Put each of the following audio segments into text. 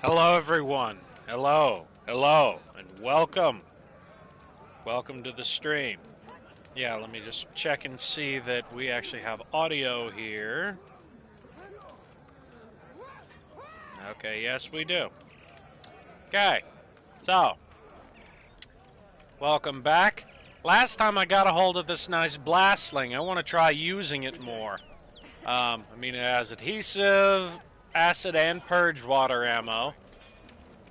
Hello, everyone. Hello, and welcome. Welcome to the stream. Yeah, let me just check and see that we actually have audio here. Okay, yes, we do. Okay, so, welcome back. Last time I got a hold of this nice blast sling. I want to try using it more. I mean, it has adhesive, acid, and purge water ammo.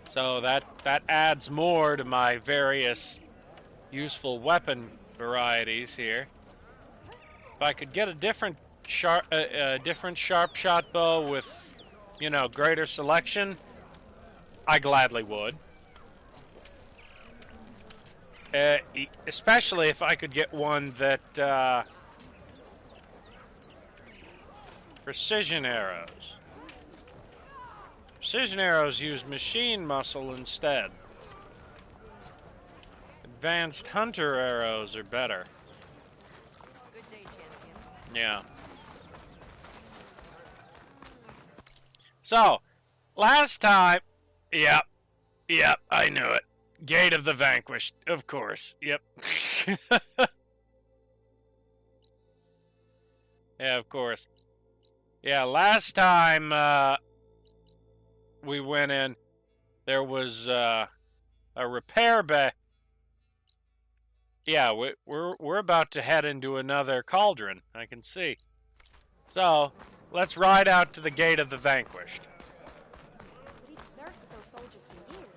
So that adds more to my various useful weapon varieties here. If I could get a different sharp shot bow with, greater selection, I gladly would. Especially if I could get one that precision arrows. Precision arrows use machine muscle instead. Advanced hunter arrows are better. Good day, champion. Yeah. So, last time, yep, I knew it. Gate of the Vanquished, of course. Yep. Yeah, of course. Yeah, last time we went in, there was a repair bay. Yeah, we're about to head into another cauldron. I can see. So let's ride out to the Gate of the Vanquished. But he served with those soldiers for years.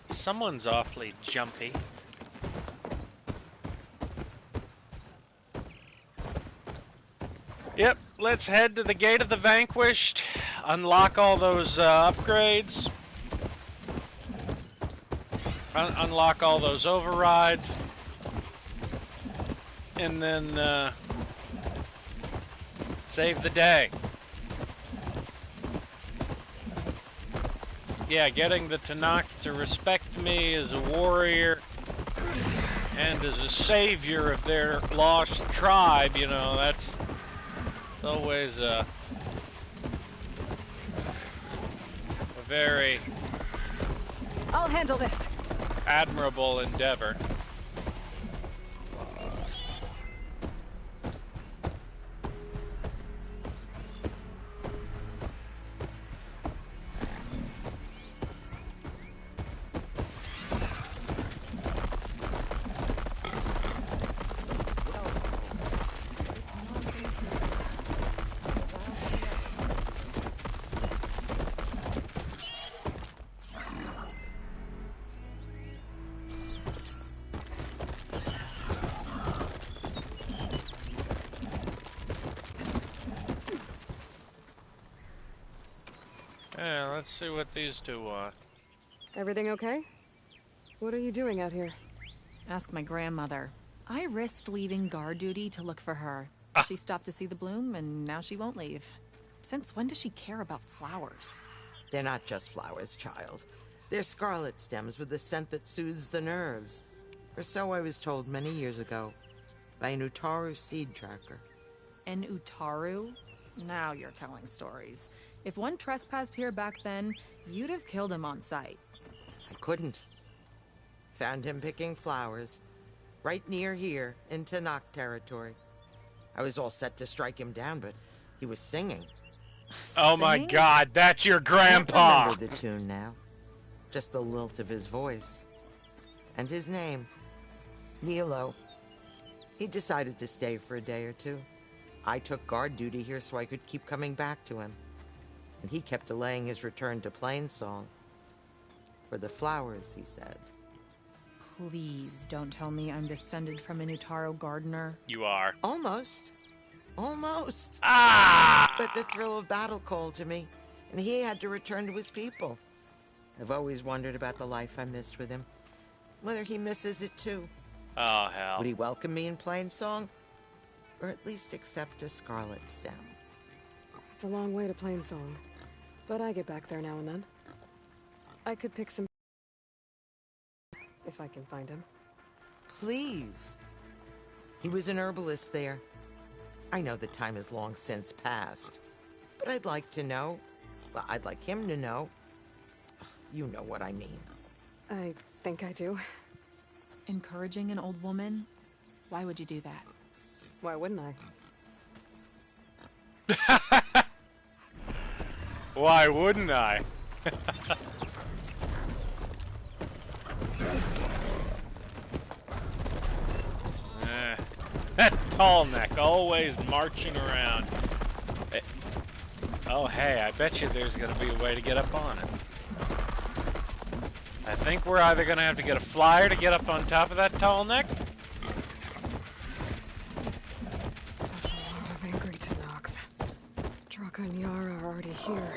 Someone's awfully jumpy. Yep, let's head to the Gate of the Vanquished, unlock all those upgrades, unlock all those overrides, and then save the day. Yeah, getting the Tanakh to respect me as a warrior and as a savior of their lost tribe, that's always a very I'll handle this. admirable endeavor. Yeah, let's see what these two want. Everything okay? What are you doing out here? Ask my grandmother. I risked leaving guard duty to look for her. She stopped to see the bloom, and now she won't leave. Since when does she care about flowers? They're not just flowers, child. They're scarlet stems with a scent that soothes the nerves. Or so I was told many years ago by an Utaru seed tracker. An Utaru? Now you're telling stories. If one trespassed here back then, you'd have killed him on sight. I couldn't. Found him picking flowers, right near here in Tanakh territory. I was all set to strike him down, but he was singing. Oh my Singing? God, that's your I grandpa! remember the tune now. Just the lilt of his voice. And his name. Nilo. He decided to stay for a day or two. I took guard duty here so I could keep coming back to him. And he kept delaying his return to Plainsong. For the flowers, he said. Please don't tell me I'm descended from an Utaru gardener. You are. Almost. Almost. Ah! But the thrill of battle called to me, and he had to return to his people. I've always wondered about the life I missed with him. Whether he misses it too. Oh, hell. Would he welcome me in Plainsong? Or at least accept a scarlet stem? It's a long way to Plainsong, but I get back there now and then. I could pick some if I can find him. Please. He was an herbalist there. I know the time has long since passed, but I'd like to know. Well, I'd like him to know. You know what I mean. I think I do. Encouraging an old woman? Why would you do that? Why wouldn't I? Why wouldn't I? That tall neck always marching around. Oh, hey, I bet you there's gonna be a way to get up on it. I think we're either gonna have to get a flyer to get up on top of that tall neck. That's a lot of angry Tenakth. Draka and Yara are already here.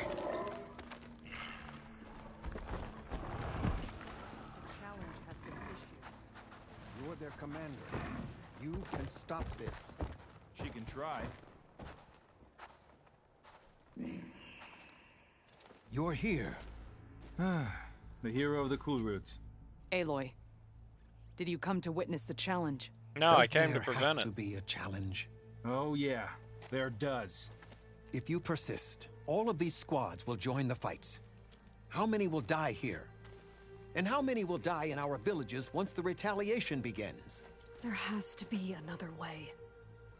Challenge has been issued. You're their commander. You can stop this. She can try. You're here. The hero of the Cool Roots. Aloy, did you come to witness the challenge? No, I Does came to there prevent have to it. be a challenge? Oh yeah, there does. If you persist, all of these squads will join the fights. How many will die here? And how many will die in our villages once the retaliation begins? There has to be another way.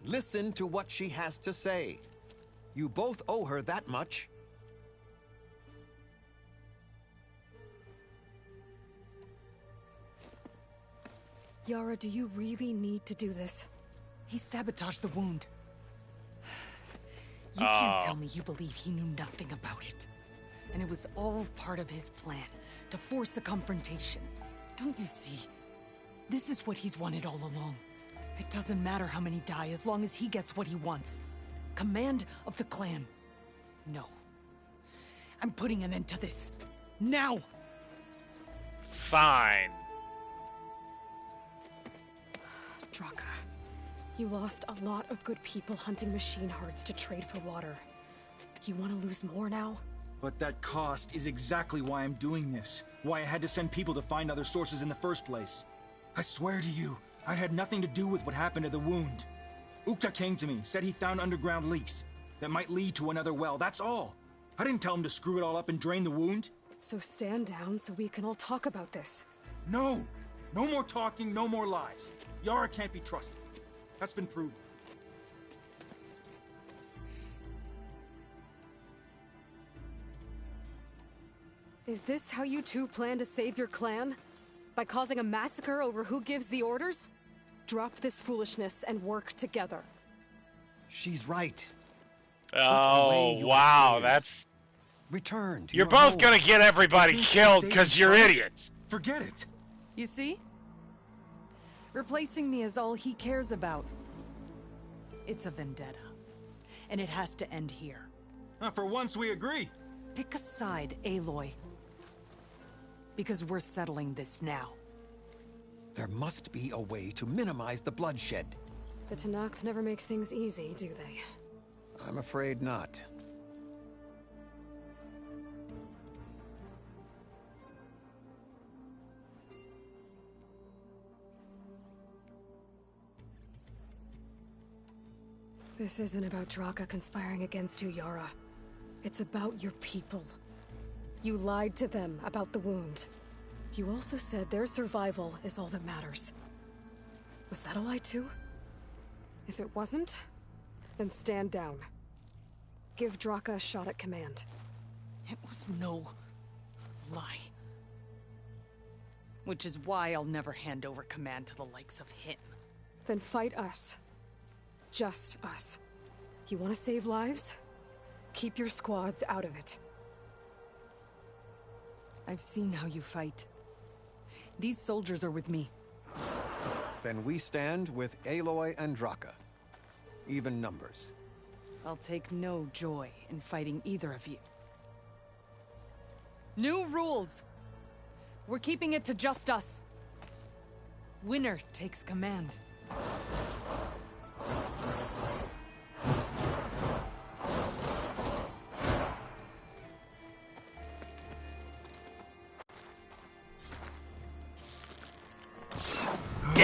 Listen to what she has to say. You both owe her that much. Yara, do you really need to do this? He sabotaged the wound. You can't tell me you believe he knew nothing about it. And it was all part of his plan, to force a confrontation. Don't you see? This is what he's wanted all along. It doesn't matter how many die as long as he gets what he wants. Command of the clan. No. I'm putting an end to this. Now! Fine. Draka, you lost a lot of good people hunting machine herds to trade for water. You want to lose more now? But that cost is exactly why I'm doing this. Why I had to send people to find other sources in the first place. I swear to you, I had nothing to do with what happened to the wound. Ukta came to me, said he found underground leaks that might lead to another well, that's all. I didn't tell him to screw it all up and drain the wound. So stand down so we can all talk about this. No! No more talking, no more lies. Yara can't be trusted. That's been proven. Is this how you two plan to save your clan? By causing a massacre over who gives the orders? Drop this foolishness and work together. She's right. Oh, away your wow, fears. that's... Return to You're your both home. gonna get everybody Think she killed stays because in you're charge? idiots. Forget it. You see? Replacing me is all he cares about. It's a vendetta. And it has to end here. For once we agree. Pick a side, Aloy. Because we're settling this now. There must be a way to minimize the bloodshed. The Tenakth never make things easy, do they? I'm afraid not. This isn't about Draka conspiring against you, Yara. It's about your people. You lied to them about the wound. You also said their survival is all that matters. Was that a lie too? If it wasn't, then stand down. Give Draka a shot at command. It was no lie. Which is why I'll never hand over command to the likes of him. Then fight us. Just us. You want to save lives? Keep your squads out of it. I've seen how you fight. These soldiers are with me. Then we stand with Aloy and Draka. Even numbers. I'll take no joy in fighting either of you. New rules! We're keeping it to just us. Winner takes command.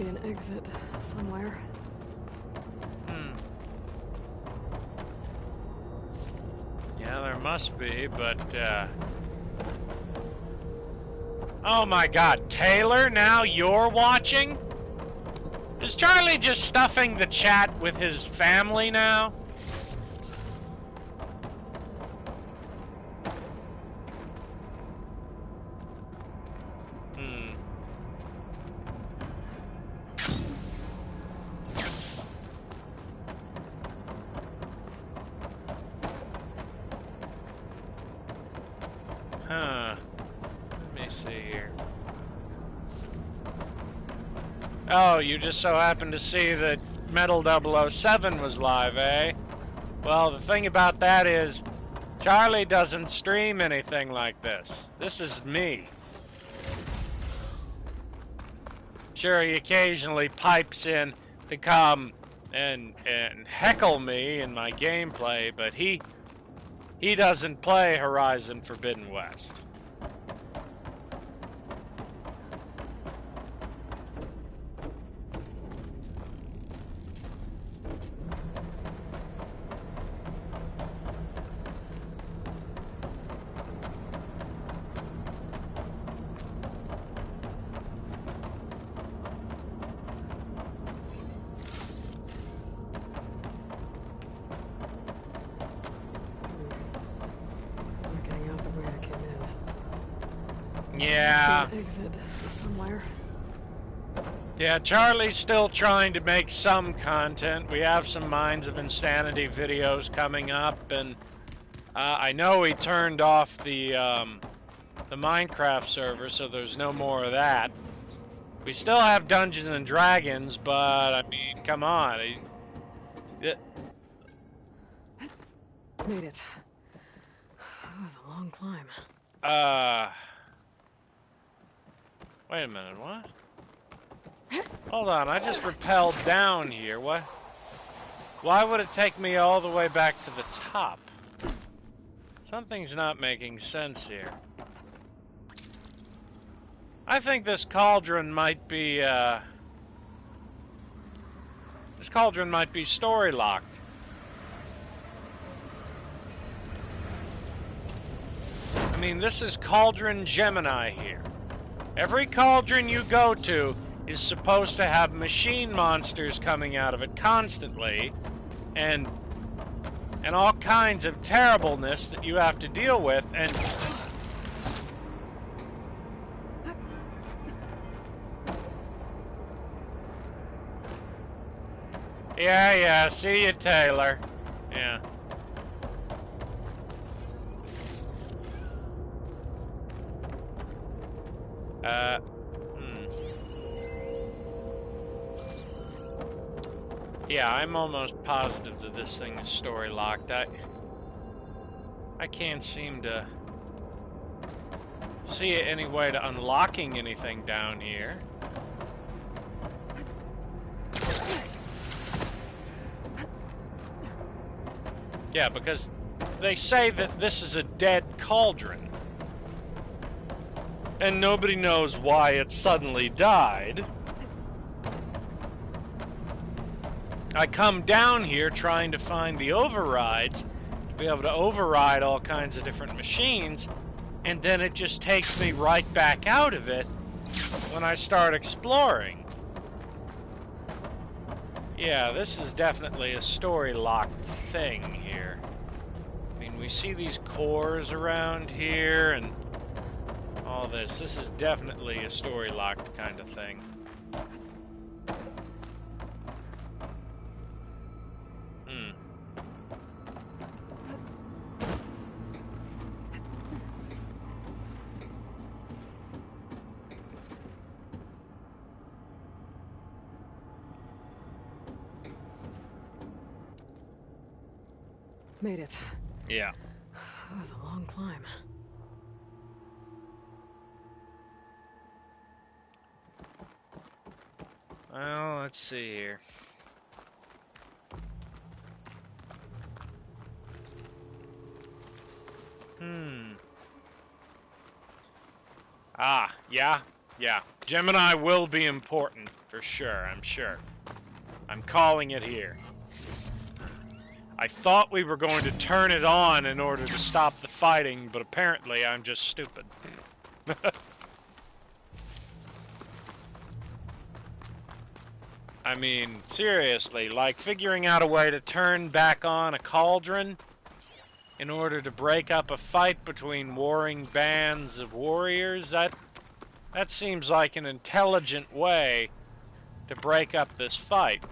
be an exit somewhere. Yeah, there must be, but, oh my god, Taylor, now you're watching? Is Charlie just stuffing the chat with his family now? Huh. Let me see here. Oh, you just so happened to see that Metal 007 was live, eh? Well, the thing about that is, Charlie doesn't stream anything like this. This is me. Sure, he occasionally pipes in to come and heckle me in my gameplay, but he doesn't play Horizon Forbidden West. We're getting out the way I came in. Yeah. Must be an exit somewhere. Yeah, Charlie's still trying to make some content. We have some Minds of Insanity videos coming up, and I know he turned off the Minecraft server, so there's no more of that. We still have Dungeons and Dragons, but I mean, come on. Made it. That was a long climb. Wait a minute, what? Hold on, I just rappelled down here. What? Why would it take me all the way back to the top? Something's not making sense here. I think this cauldron might be, story locked. I mean, this is Cauldron Gemini here. Every cauldron you go to is supposed to have machine monsters coming out of it constantly, and all kinds of terribleness that you have to deal with, and yeah, see you, Taylor. Yeah. Yeah, I'm almost positive that this thing is story locked. I can't seem to see any way to unlocking anything down here. Yeah, because they say that this is a dead cauldron. And nobody knows why it suddenly died. I come down here trying to find the overrides to be able to override all kinds of different machines, and then it just takes me right back out of it when I start exploring. Yeah, this is definitely a story-locked thing here. I mean, we see these cores around here and all this. This is definitely a story-locked kind of thing. Made it. Yeah. That was a long climb. Well, let's see here. Ah, yeah. Yeah, Gemini will be important, for sure, I'm sure. I'm calling it here. I thought we were going to turn it on in order to stop the fighting, but apparently I'm just stupid. I mean, seriously, like figuring out a way to turn back on a cauldron in order to break up a fight between warring bands of warriors, that seems like an intelligent way to break up this fight.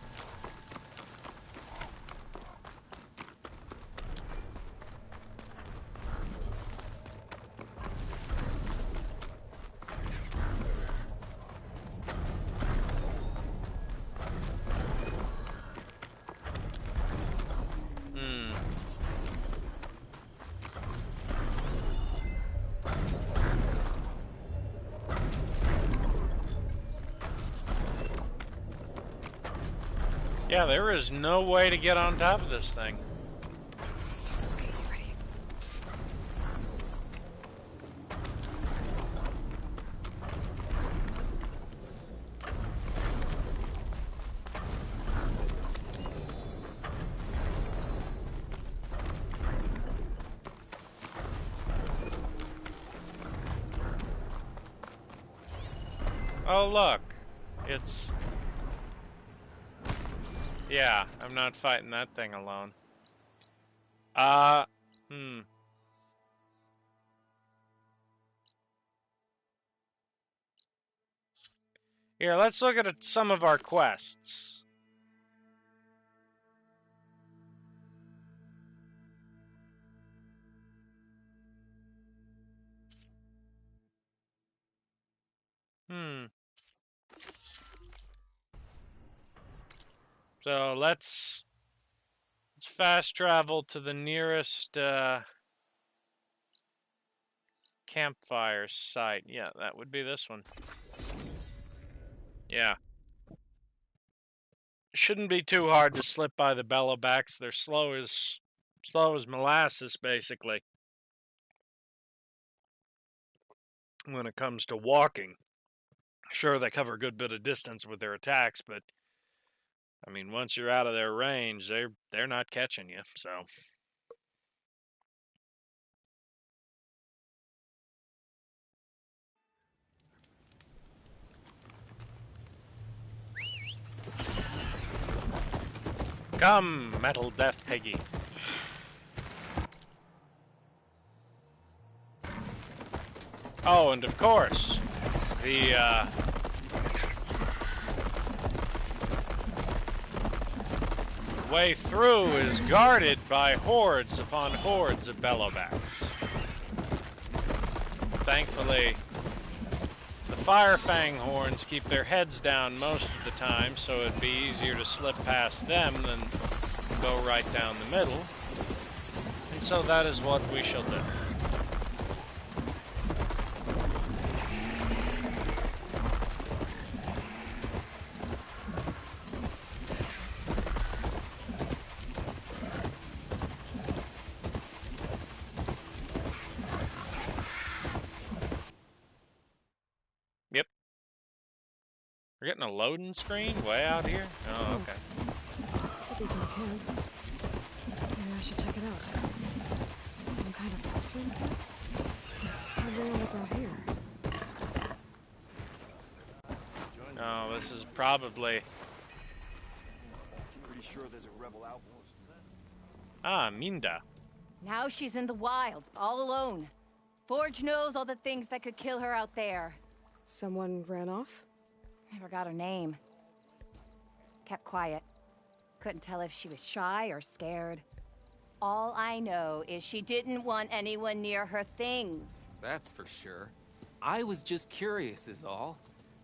Yeah, there is no way to get on top of this thing. Stop looking already. Oh, look. It's... Yeah, I'm not fighting that thing alone. Here, let's look at some of our quests. So let's fast travel to the nearest campfire site. Yeah, that would be this one. Yeah. Shouldn't be too hard to slip by the bellowbacks. They're slow as molasses, basically, when it comes to walking. Sure, they cover a good bit of distance with their attacks, but I mean, once you're out of their range, they're not catching you. So. Come, Metal Death Piggy. Oh, and of course, the way through is guarded by hordes upon hordes of bellowbacks. Thankfully, the Firefang horns keep their heads down most of the time, so it'd be easier to slip past them than go right down the middle. And so that is what we shall do. Yep. We're getting a loading screen way out here? Oh, okay. I think we can. Maybe I should check it out. Some kind of press room? How do they look out here? Oh, this is probably... Pretty sure there's a rebel outpost. Ah, Minda. Now she's in the wilds, all alone. Forge knows all the things that could kill her out there. Someone ran off? Never got her name. Kept quiet. Couldn't tell if she was shy or scared. All I know is she didn't want anyone near her things. That's for sure. I was just curious is all.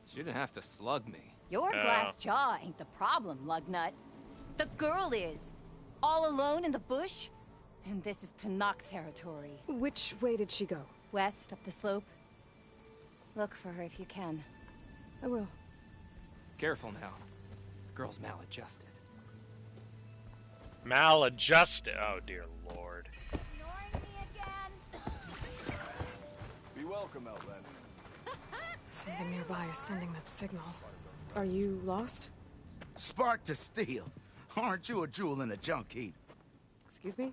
She didn't have to slug me. Your glass jaw ain't the problem, Lugnut. The girl is. All alone in the bush. And this is Tanakh territory. Which way did she go? West, up the slope. Look for her if you can. I will. Careful now. Girl's maladjusted. Maladjusted? Oh, dear Lord. Ignoring me again? Be welcome, Outlander. Something nearby is sending that signal. Are you lost? Spark to steel. Aren't you a jewel in a junk heap? Excuse me?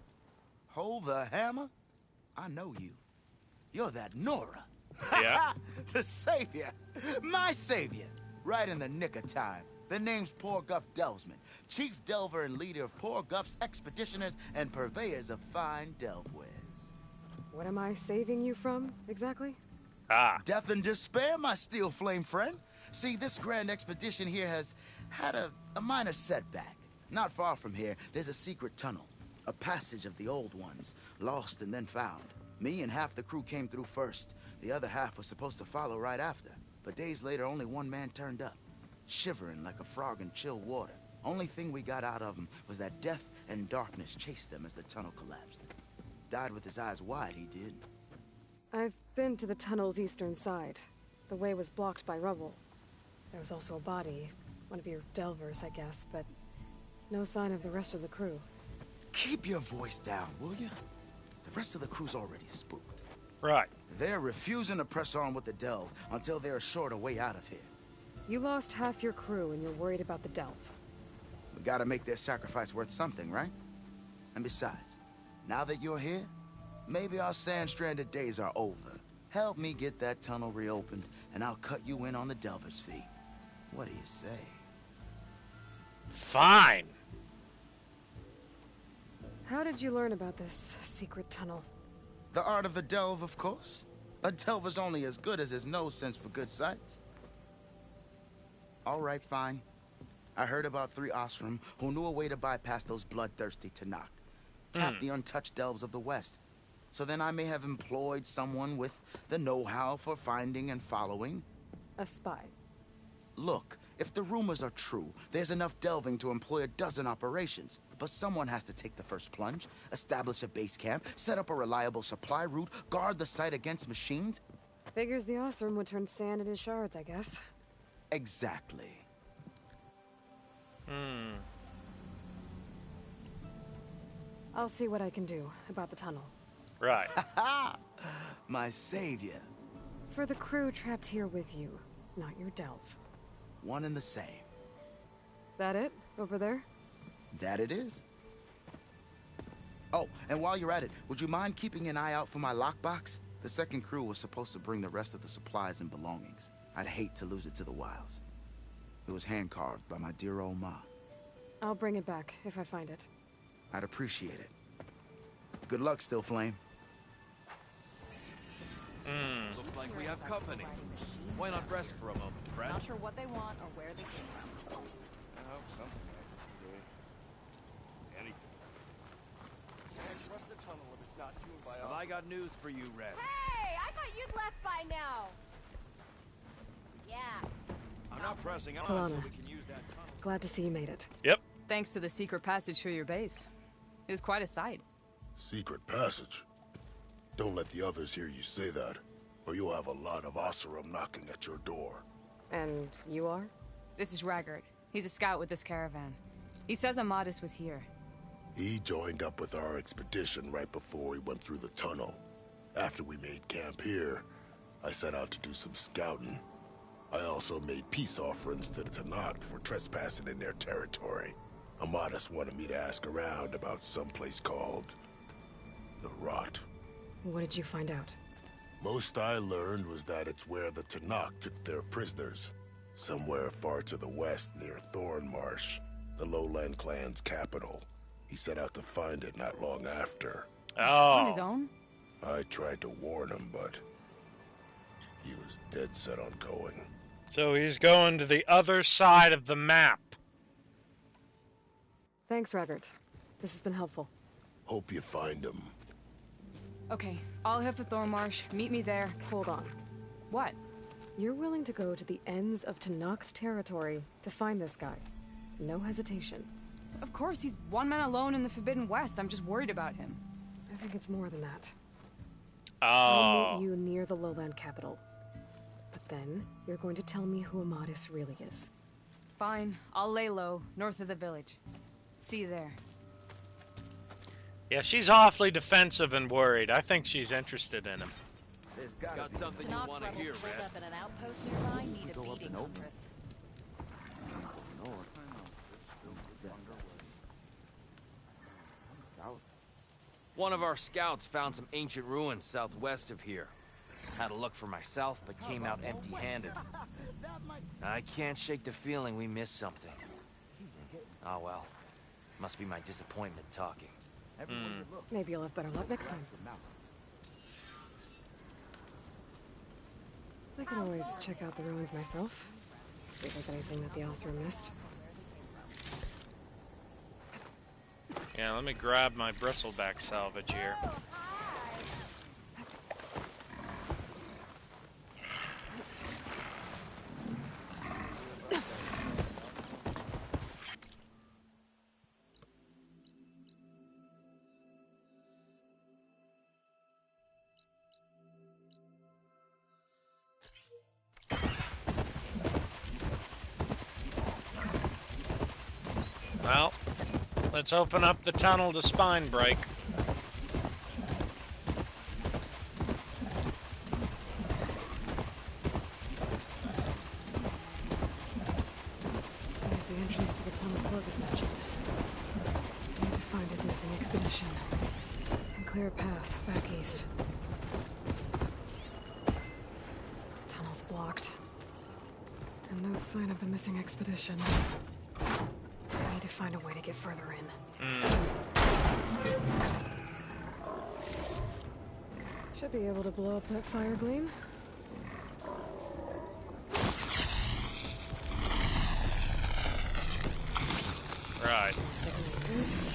Hold the hammer? I know you. You're that Nora. Yeah. The savior. My savior. Right in the nick of time. The name's Poor Guff Delvesman, chief delver and leader of Poor Guff's expeditioners and purveyors of fine delve wares. What am I saving you from, exactly? Death and despair, my steel flame friend. See, this grand expedition here has had a minor setback. Not far from here, there's a secret tunnel. A passage of the old ones, lost and then found. Me and half the crew came through first. The other half was supposed to follow right after. But days later, only one man turned up, shivering like a frog in chill water. Only thing we got out of him was that death and darkness chased them as the tunnel collapsed. Died with his eyes wide, he did. I've been to the tunnel's eastern side. The way was blocked by rubble. There was also a body. One of your delvers, I guess, but no sign of the rest of the crew. Keep your voice down, will you? The rest of the crew's already spooked. Right. They're refusing to press on with the delve until they're assured a way out of here. You lost half your crew and you're worried about the delve. We gotta make their sacrifice worth something, right? And besides, now that you're here, maybe our sand-stranded days are over. Help me get that tunnel reopened, and I'll cut you in on the delver's fee. What do you say? Fine. How did you learn about this secret tunnel? The art of the delve, of course. A delver's only as good as his nose sense for good sights. All right, fine. I heard about 3 Osram who knew a way to bypass those bloodthirsty Tanakh. Tap the untouched delves of the West. So then I may have employed someone with the know-how for finding and following. A spy. Look, if the rumors are true, there's enough delving to employ a dozen operations. But someone has to take the first plunge, establish a base camp, set up a reliable supply route, guard the site against machines. Figures the Osram would turn sand into shards, I guess. Exactly. I'll see what I can do about the tunnel. Right. My savior. For the crew trapped here with you, not your delve. One and the same. That it? Over there? That it is. Oh, and while you're at it, would you mind keeping an eye out for my lockbox? The second crew was supposed to bring the rest of the supplies and belongings. I'd hate to lose it to the wilds. It was hand-carved by my dear old ma. I'll bring it back if I find it. I'd appreciate it. Good luck, Still Flame. Looks like we have company. Why not rest for a moment, friend? Not sure what they want or where they came from. Can't trust the tunnel if it's not fueled by us. Have I got news for you, Red? Hey, I thought you'd left by now. Yeah. I'm not pressing on Talana. until we can use that tunnel. Glad to see you made it. Yep. Thanks to the secret passage through your base. It was quite a sight. Secret passage? Don't let the others hear you say that, or you'll have a lot of Oseram knocking at your door. And you are? This is Raggard. He's a scout with this caravan. He says Amadis was here. He joined up with our expedition right before we went through the tunnel. After we made camp here, I set out to do some scouting. I also made peace offerings to the Tanakh for trespassing in their territory. Amadis wanted me to ask around about some place called the Rot. What did you find out? Most I learned was that it's where the Tanakh took their prisoners. Somewhere far to the west near Thornmarsh, the Lowland clan's capital. He set out to find it not long after. On his Oh. own? I tried to warn him, but he was dead set on going. So he's going to the other side of the map. Thanks, Raggart. This has been helpful. Hope you find him. Okay, I'll head for Thornmarsh. Meet me there. Hold on. What? You're willing to go to the ends of Tanakh's territory to find this guy. No hesitation. Of course, he's one man alone in the Forbidden West. I'm just worried about him. I think it's more than that. Oh. I'll meet you near the lowland capital. But then, you're going to tell me who Amadis really is. Fine, I'll lay low, north of the village. See you there. Yeah, she's awfully defensive and worried. I think she's interested in him. There's gotta Got be something you Tanakh want to rebels hear, holed Red? up in an outpost nearby need a go up beating, and open Huntress. One of our scouts found some ancient ruins southwest of here. Had a look for myself, but came out empty-handed. I can't shake the feeling we missed something. Oh well. Must be my disappointment talking. Maybe you'll have better luck next time. I can always check out the ruins myself. See if there's anything that the Osra missed. Yeah, let me grab my bristleback salvage here. Well, let's open up the tunnel to spine break. There's the entrance to the tunnel Corbett mentioned. I need to find his missing expedition. And clear a path back east. Tunnel's blocked. And no sign of the missing expedition. I need to find a way to get further in. Should be able to blow up that fire gleam. Right. This.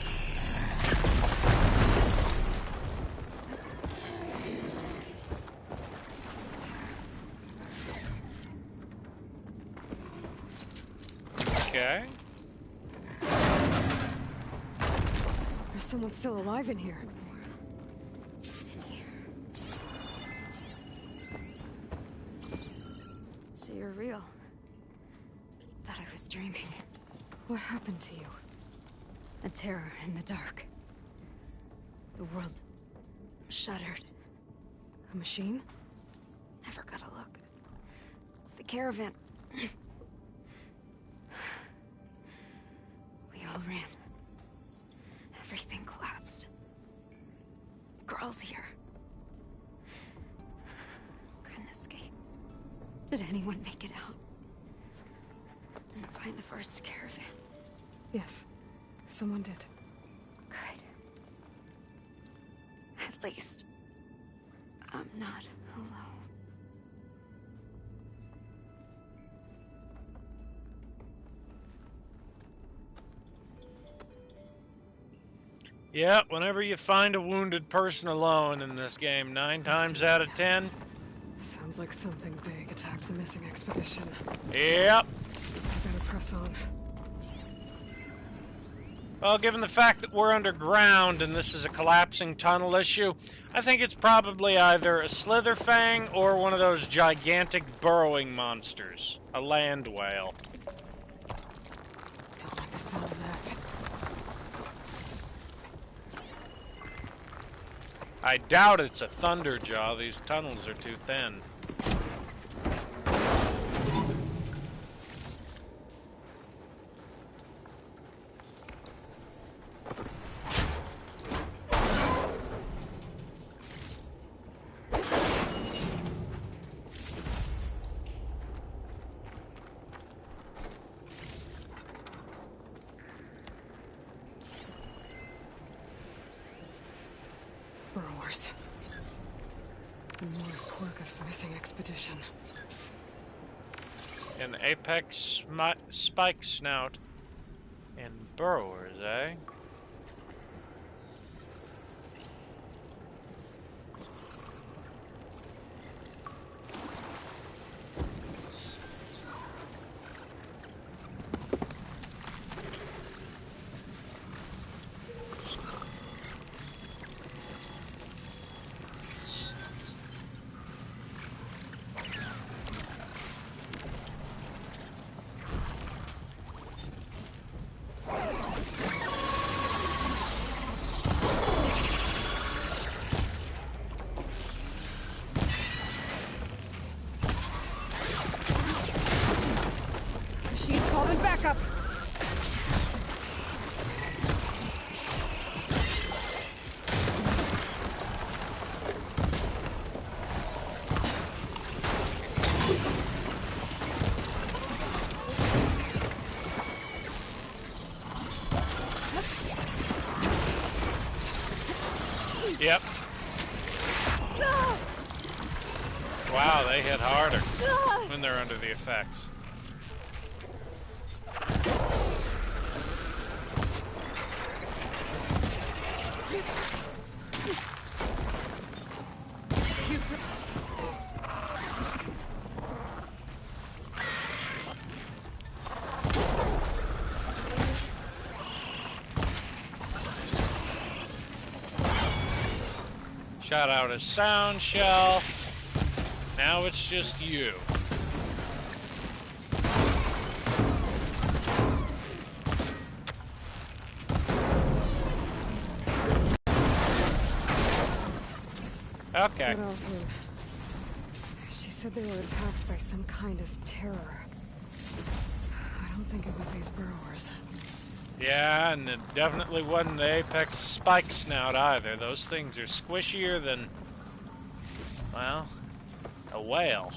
Okay. There's someone still alive in here. So you're real. Thought I was dreaming. What happened to you? A terror in the dark. The world shuddered. A machine? Never got a look. The caravan. We all ran. Everything collapsed. Crawled here. Couldn't escape. Did anyone make it out? And find the first caravan? Yes. Someone did. Good. At least, I'm not alone. Yeah, whenever you find a wounded person alone in this game, 9 times out of 10. Sounds like something big attacked the missing expedition. Yep. I better press on. Well, given the fact that we're underground and this is a collapsing tunnel issue, I think it's probably either a slitherfang or one of those gigantic burrowing monsters. A land whale. Don't like the sound of that. I doubt it's a thunderjaw. These tunnels are too thin. Burrowers. More Korgov's missing expedition. An apex spike snout. And burrowers, eh? backup! Yep. Wow, they hit harder when they're under the effects. Shot out a sound shell. Now it's just you. Okay. What else? She said they were attacked by some kind of terror. I don't think it was these burrowers. Yeah, and it definitely wasn't the apex spike snout either. Those things are squishier than, well, a whale.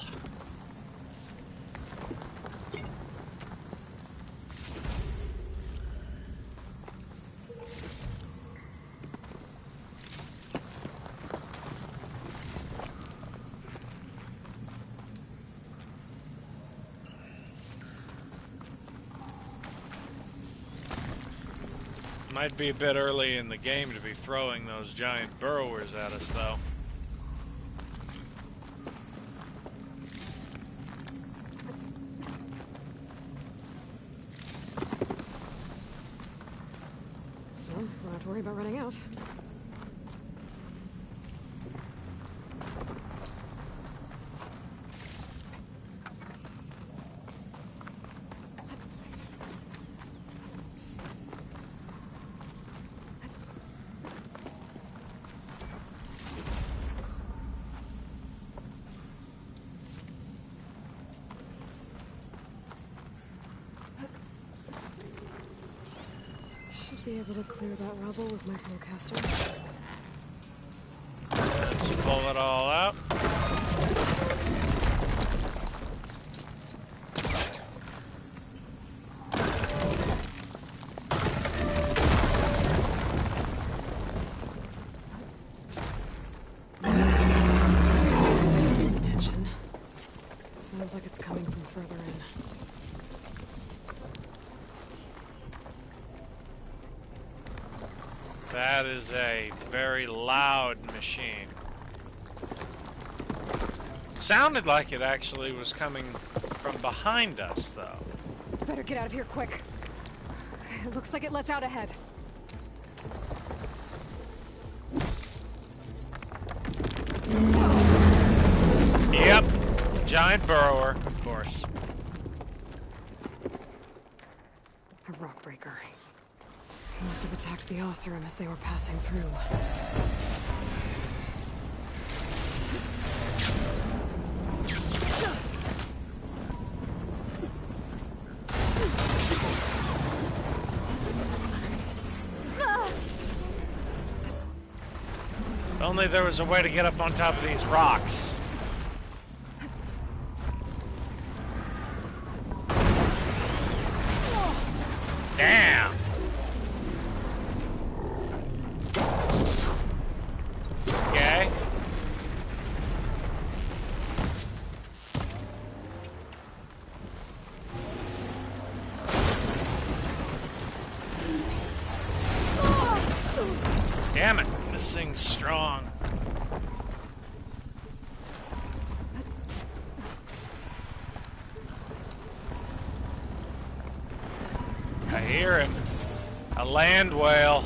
Might be a bit early in the game to be throwing those giant burrowers at us, though. Well, don't have to worry about running out. Be able to clear that rubble with my bowcaster. Let's pull it all out. His attention. Sounds like it's coming from further in. That is a very loud machine. Sounded like it actually was coming from behind us, though. Better get out of here quick. It looks like it lets out ahead. Yep. Giant burrower, of course. A rock breaker. He must have attacked the Oseram as they were passing through. If only there was a way to get up on top of these rocks. Damn! Okay. Damn it, this thing's strong. I hear him. A land whale.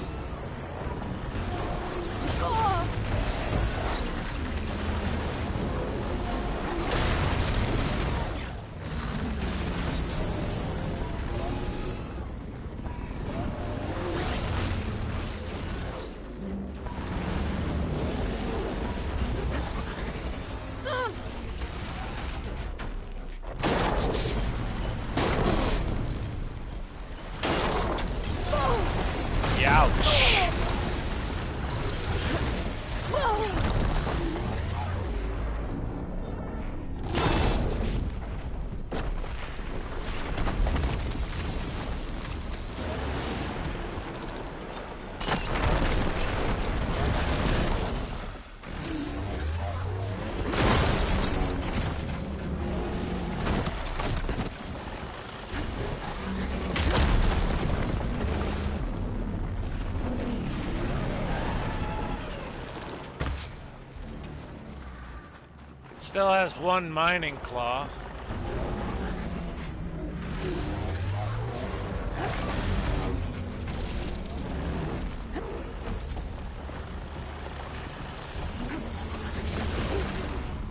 Still has one mining claw.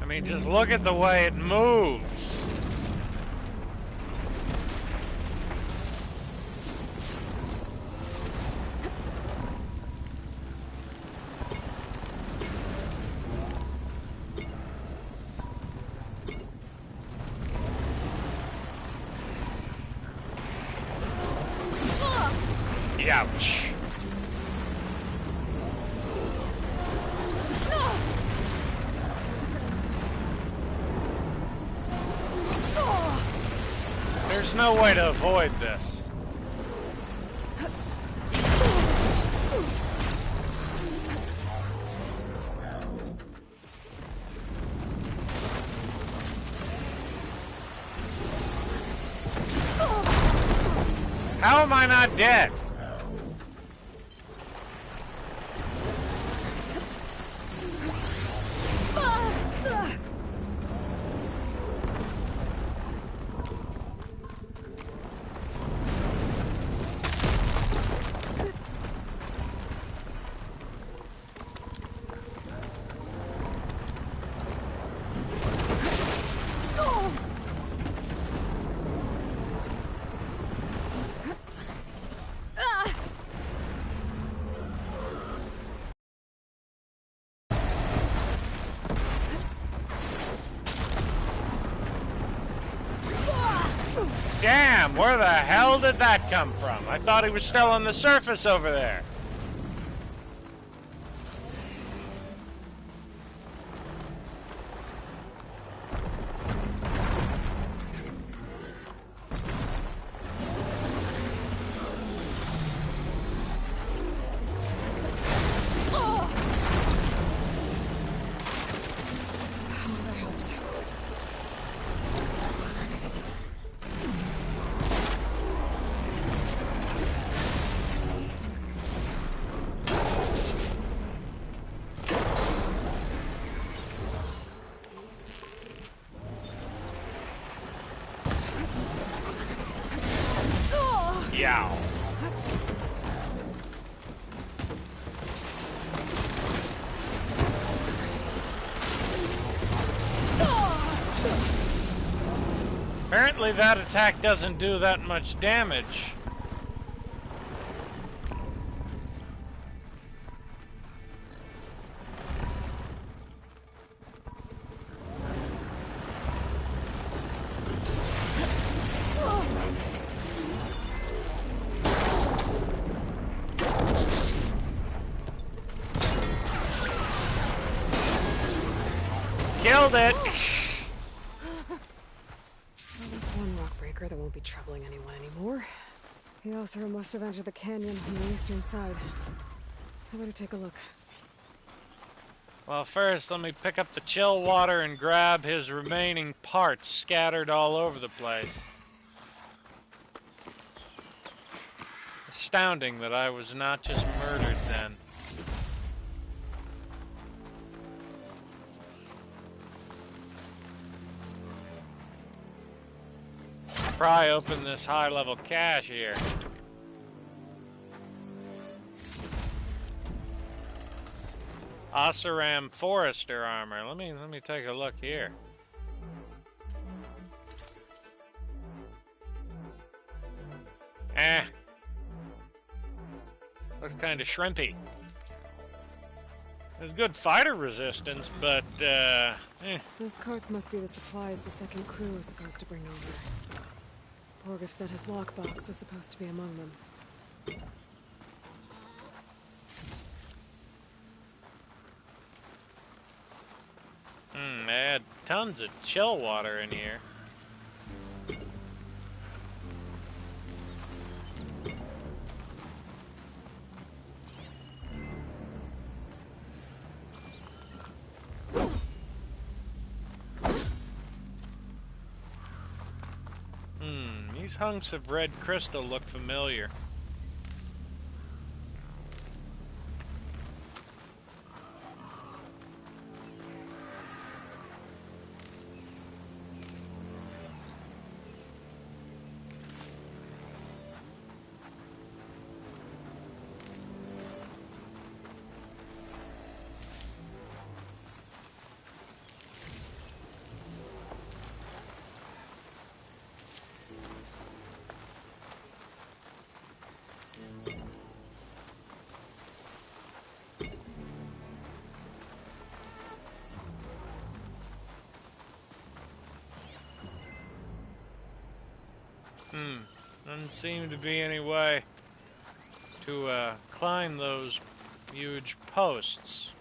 I mean, just look at the way it moves. Ouch. There's no way to avoid this. How am I not dead? Damn, where the hell did that come from? I thought he was still on the surface over there. Yow. Apparently that attack doesn't do that much damage. Killed it! Well, that's one rock breaker that won't be troubling anyone anymore. The Othra must have entered the canyon on the eastern side. I better take a look. Well, first, let me pick up the chill water and grab his remaining parts scattered all over the place. Astounding that I was not just murdered then. Pry open this high-level cache here. Oseram Forester armor. Let me take a look here. Looks kind of shrimpy. There's good fighter resistance, but Those carts must be the supplies the second crew was supposed to bring over. Borgif said his lockbox was supposed to be among them. They had tons of chill water in here. These hunks of red crystal look familiar. Doesn't seem to be any way to climb those huge posts.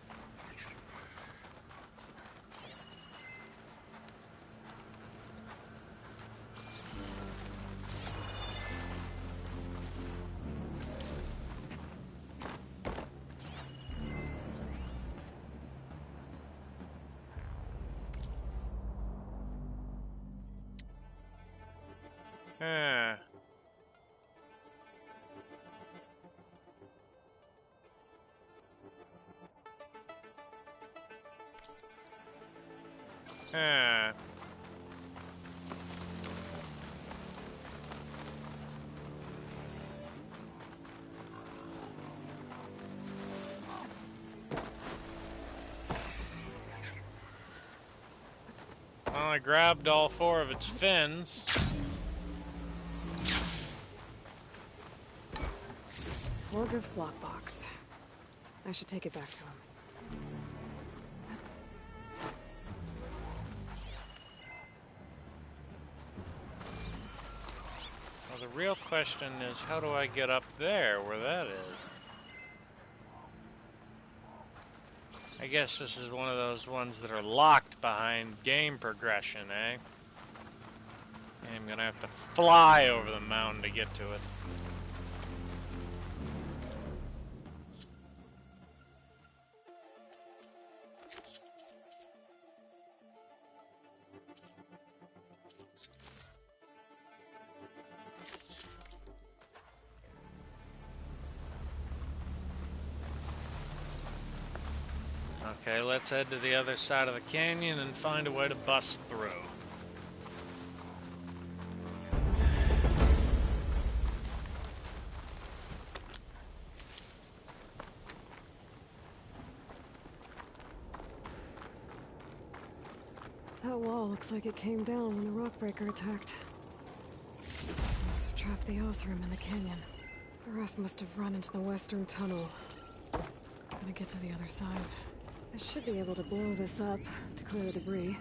Huh. Huh. Well, I grabbed all 4 of its fins. Morgoth's lockbox. I should take it back to him. Well, the real question is, how do I get up there where that is? I guess this is one of those ones that are locked behind game progression, eh? And I'm gonna have to fly over the mountain to get to it. Okay, let's head to the other side of the canyon and find a way to bust through. That wall looks like it came down when the rockbreaker attacked. Must have trapped the Osram in the canyon. The rest must have run into the western tunnel. Gonna get to the other side. I should be able to blow this up to clear the debris.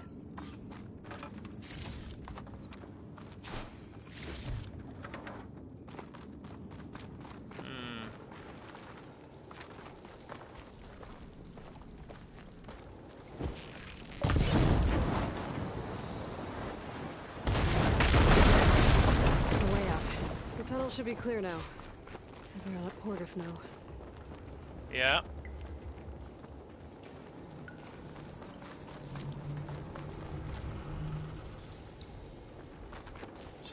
The way out. The tunnel should be clear now. I better let Portiff know. Yeah.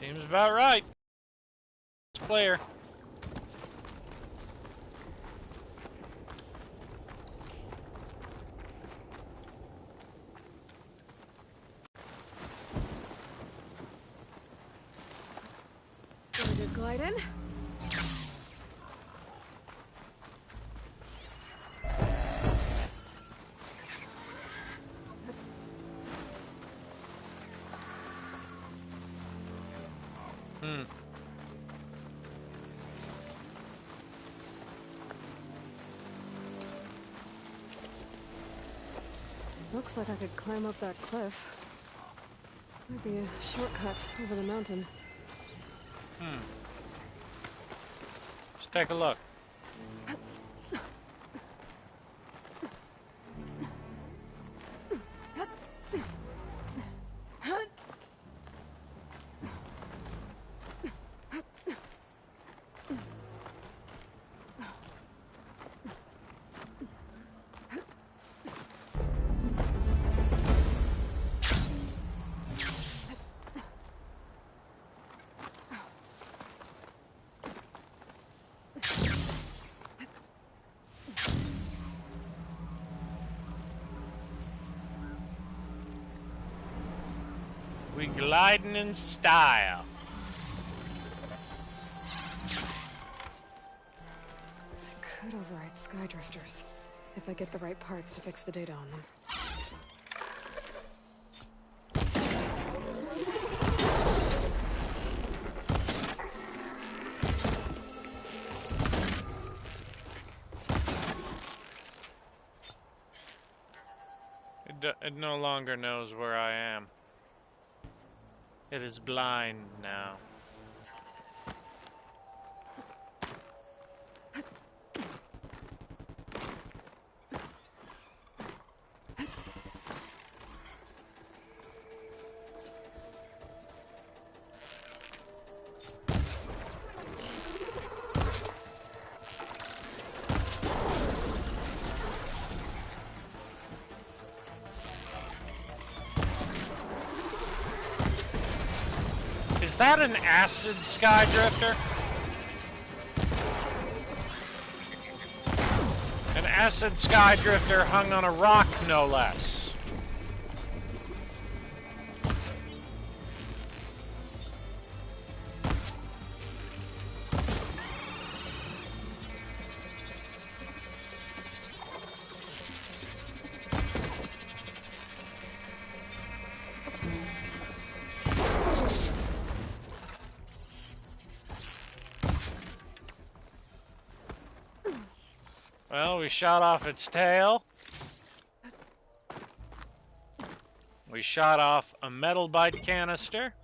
Seems about right. It's clear. Very good glide in. Looks like I could climb up that cliff. Might be a shortcut over the mountain. Let's take a look. We gliding in style. Could override Skydrifters, if I get the right parts to fix the data on them. It no longer knows where I am. It is blind now. that an acid sky drifter? An acid sky drifter hung on a rock, no less. Well, we shot off its tail. We shot off a metal bite canister.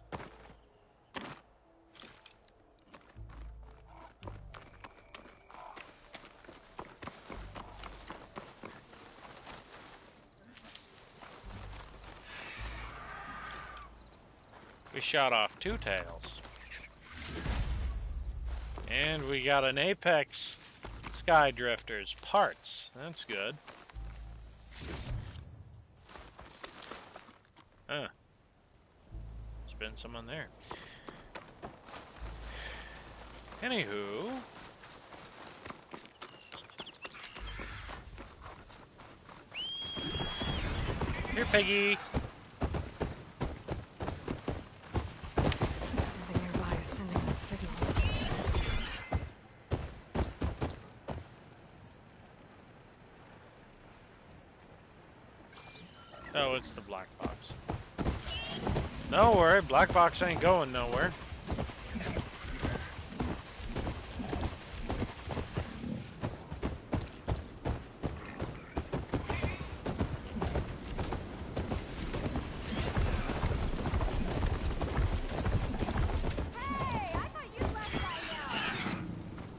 We shot off 2 tails. And we got an Apex Sky Drifter's parts. That's good. Huh. There's been someone there. Anywho. Here, Piggy. Something nearby is sending that signal. Oh, it's the black box. Don't worry, black box ain't going nowhere.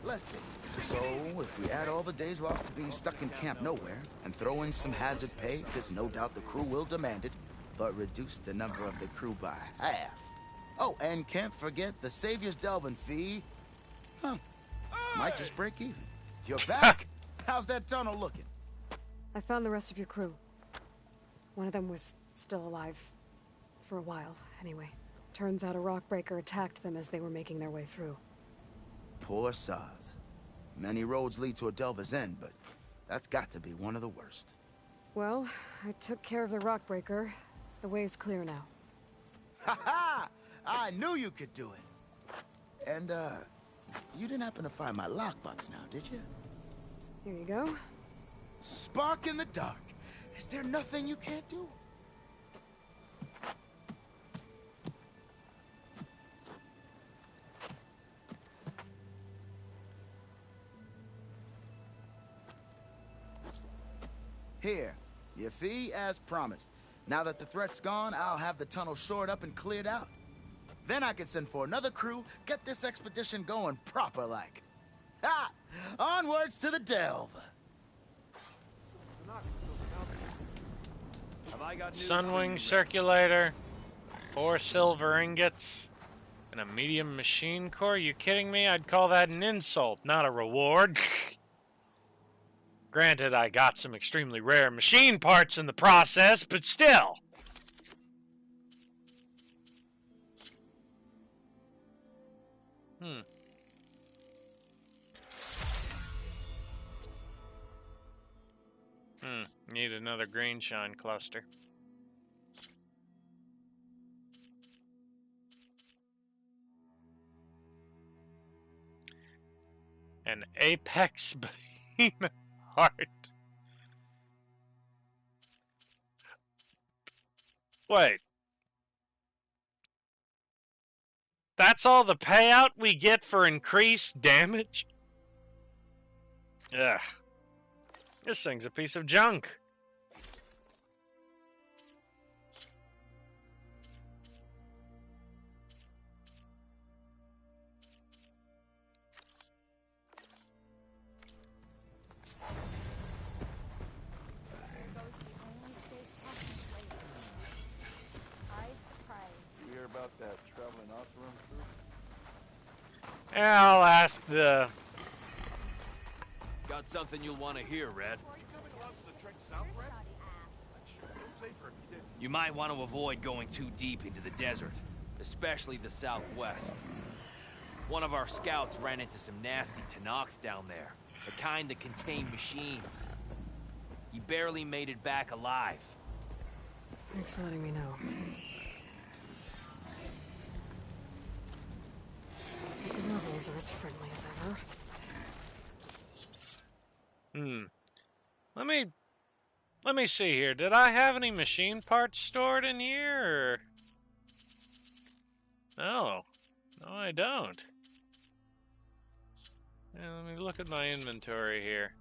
Listen, so if we add all the days lost to being stuck in Camp Nowhere and throw in some hazard pay, because no doubt the crew will demand it, but reduce the number of the crew by half. Oh, and can't forget the Savior's Delvin fee. Huh. Might just break even. You're back? How's that tunnel looking? I found the rest of your crew. One of them was still alive. For a while, anyway. Turns out a rockbreaker attacked them as they were making their way through. Poor Saz. Many roads lead to a Delver's End, but that's got to be one of the worst. Well, I took care of the rockbreaker. The way's clear now. Ha ha! I knew you could do it. And, you didn't happen to find my lockbox now, did you? Here you go. Spark in the dark. Is there nothing you can't do? Here, your fee as promised. Now that the threat's gone, I'll have the tunnel shored up and cleared out. Then I can send for another crew, get this expedition going proper-like. Ha! Onwards to the delve! Sunwing circulator, 4 silver ingots, and a medium machine core. You kidding me? I'd call that an insult, not a reward. Granted, I got some extremely rare machine parts in the process, but still. Need another green shine cluster. An apex behemoth heart. Wait. That's all the payout we get for increased damage? Ugh. This thing's a piece of junk. You hear about that traveling Oseram crew? Yeah, I'll ask the... Got something you'll want to hear, Red. You might want to avoid going too deep into the desert. especially the southwest. One of our scouts ran into some nasty Tenakth down there, the kind that contain machines. He barely made it back alive. Thanks for letting me know. Sounds like the rebels are as friendly as ever. Let me see here. Did I have any machine parts stored in here, or... No. No, I don't. Yeah, let me look at my inventory here.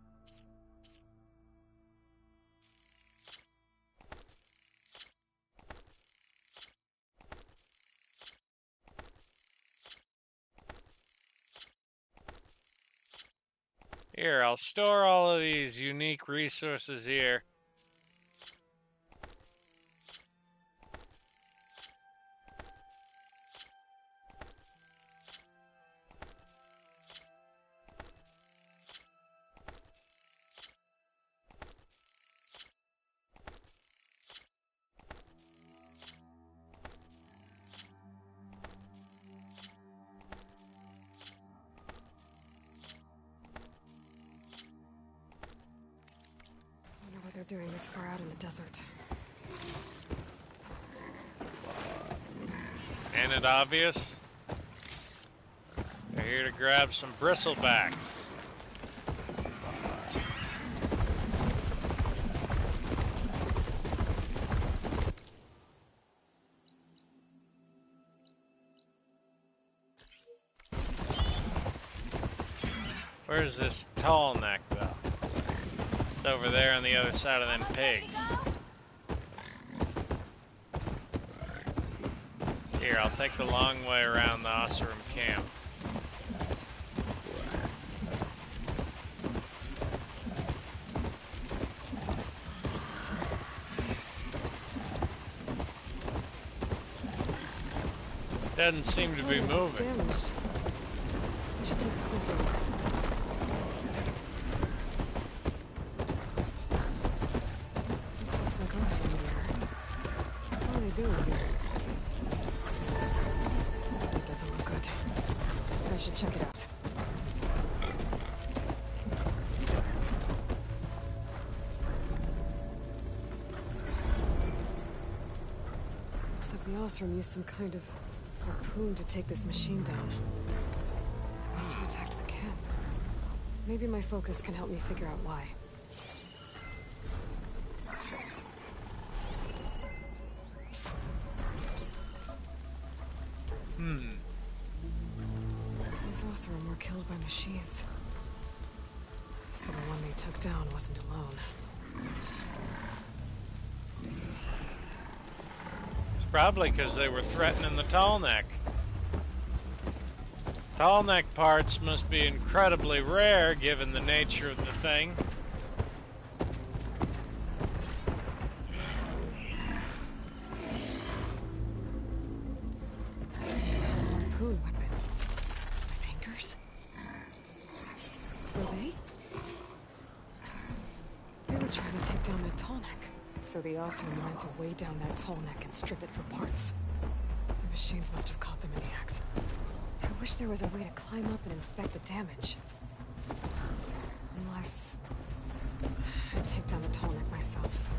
Here, I'll store all of these unique resources here. They're doing this far out in the desert. Ain't it obvious? They're here to grab some bristlebacks. Where's this tall neck, though? It's over there on the other side of them pigs. Here, I'll take the long way around the Oseram camp. Doesn't seem to be moving. Damaged. I should take a closer look. This looks like Oseram gear. What are they doing here? That doesn't look good. I should check it out. Looks like the Oseram used some kind of harpoon to take this machine down. Must have attacked the camp. Maybe my focus can help me figure out why. These Oseram were killed by machines. So the one they took down wasn't alone. Probably because they were threatening the tall neck. Tall neck parts must be incredibly rare given the nature of the thing. Harpoon weapon. Fingers? Were they? They were trying to take down that tall neck. So the Oseram wanted to weigh down that tall neck and strip it for parts. The machines must have caught them in the act. I wish there was a way to climb up and inspect the damage. Unless... I'd take down the tall neck myself.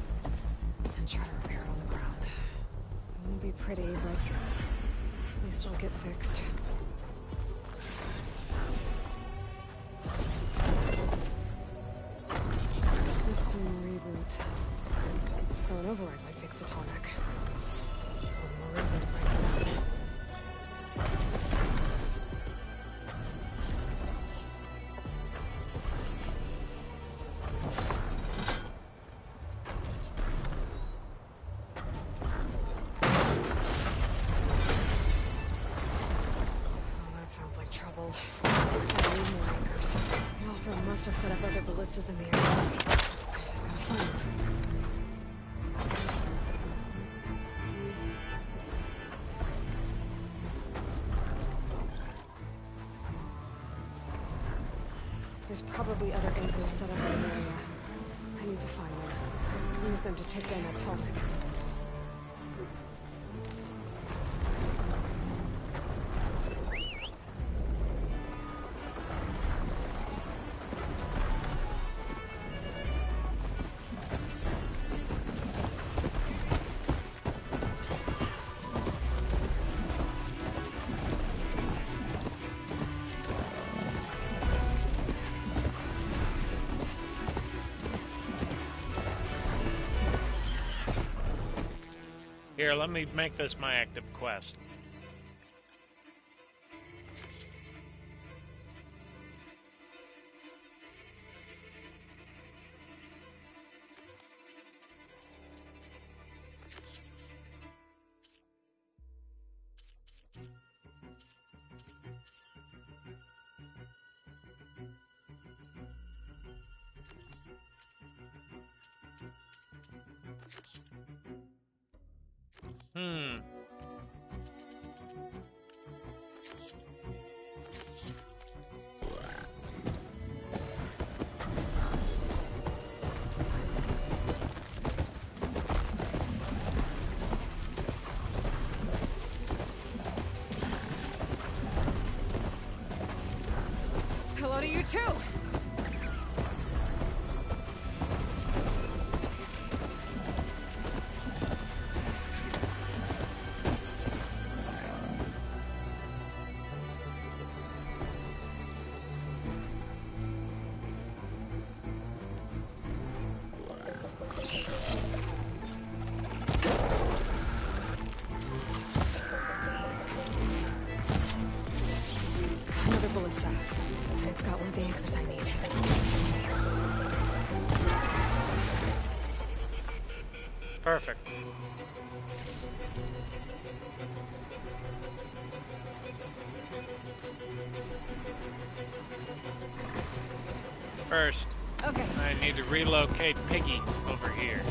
And try to repair it on the ground. It won't be pretty, but... at least it'll get fixed. System reboot. So an override might fix the tall neck. One more reason to break it down. Oh, that sounds like trouble. I need more anchors. The Oseram must have set up other ballistas in the area. I just gotta find one. There's probably other anchors set up in the area. I need to find one. Use them to take down that tall neck. Here, let me make this my active quest. Hello to you too! Another ballista. It's got one of the anchors I need. Perfect. First, okay. I need to relocate Piggy over here.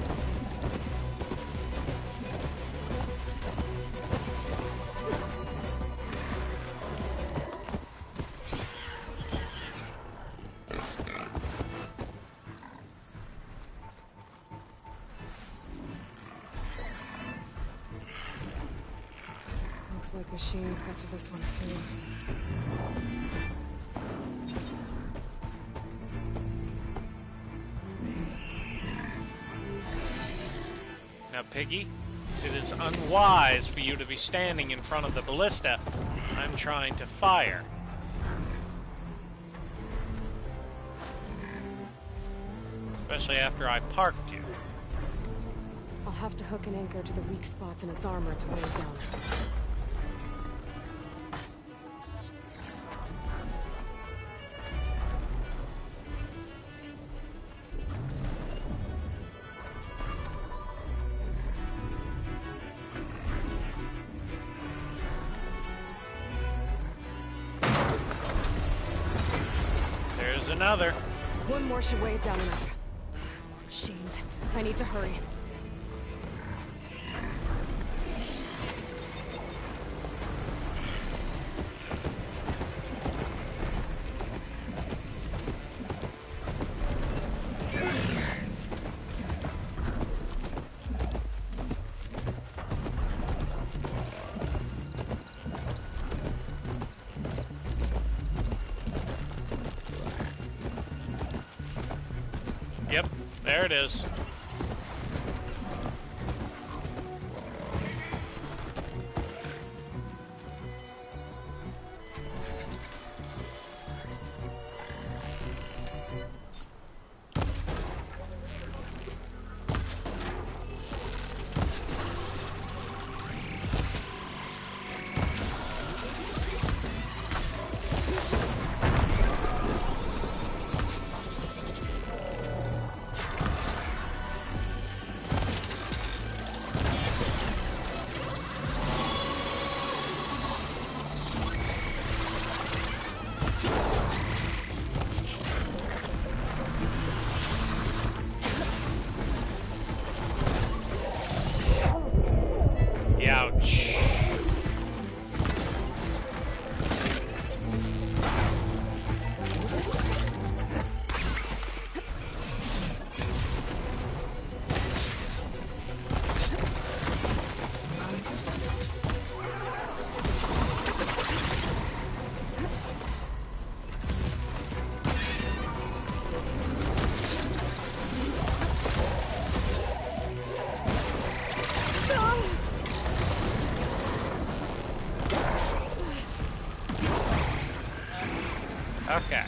Looks like machines got to this one too. Now, Piggy, it is unwise for you to be standing in front of the ballista. I'm trying to fire. Especially after I parked you. I'll have to hook an anchor to the weak spots in its armor to weigh it down. There's another. One more should weigh it down enough. Machines. I need to hurry. Yep, there it is. Ouch. Okay.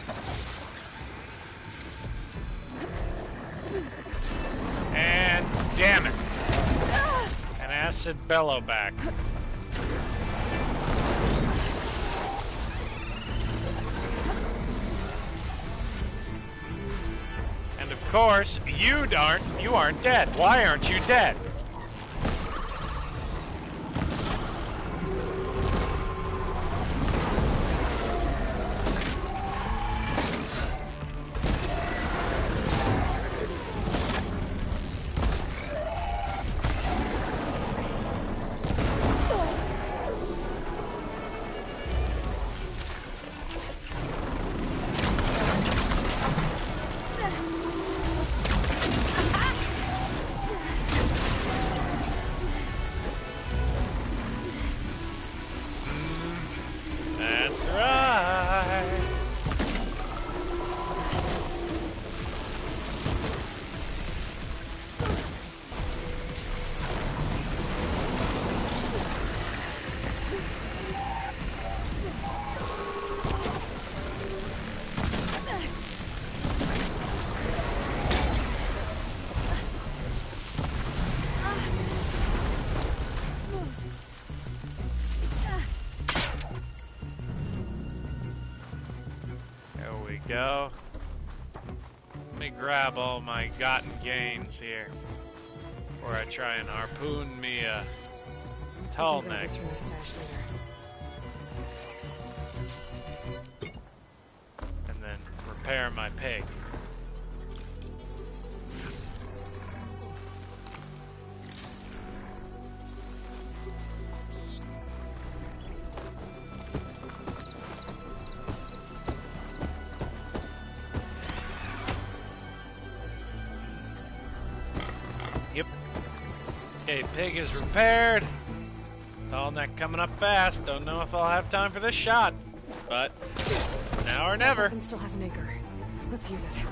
And damn it. An acid bellowback. And of course, you aren't dead. Why aren't you dead? That's right. There we go. Let me grab all my gotten gains here before I try and harpoon me a tall neck. This from my stash later. And then repair my pig. Yep. Okay, pig is repaired. Tall neck coming up fast. Don't know if I'll have time for this shot, but now or never. Weapon still has an anchor. Let's use it.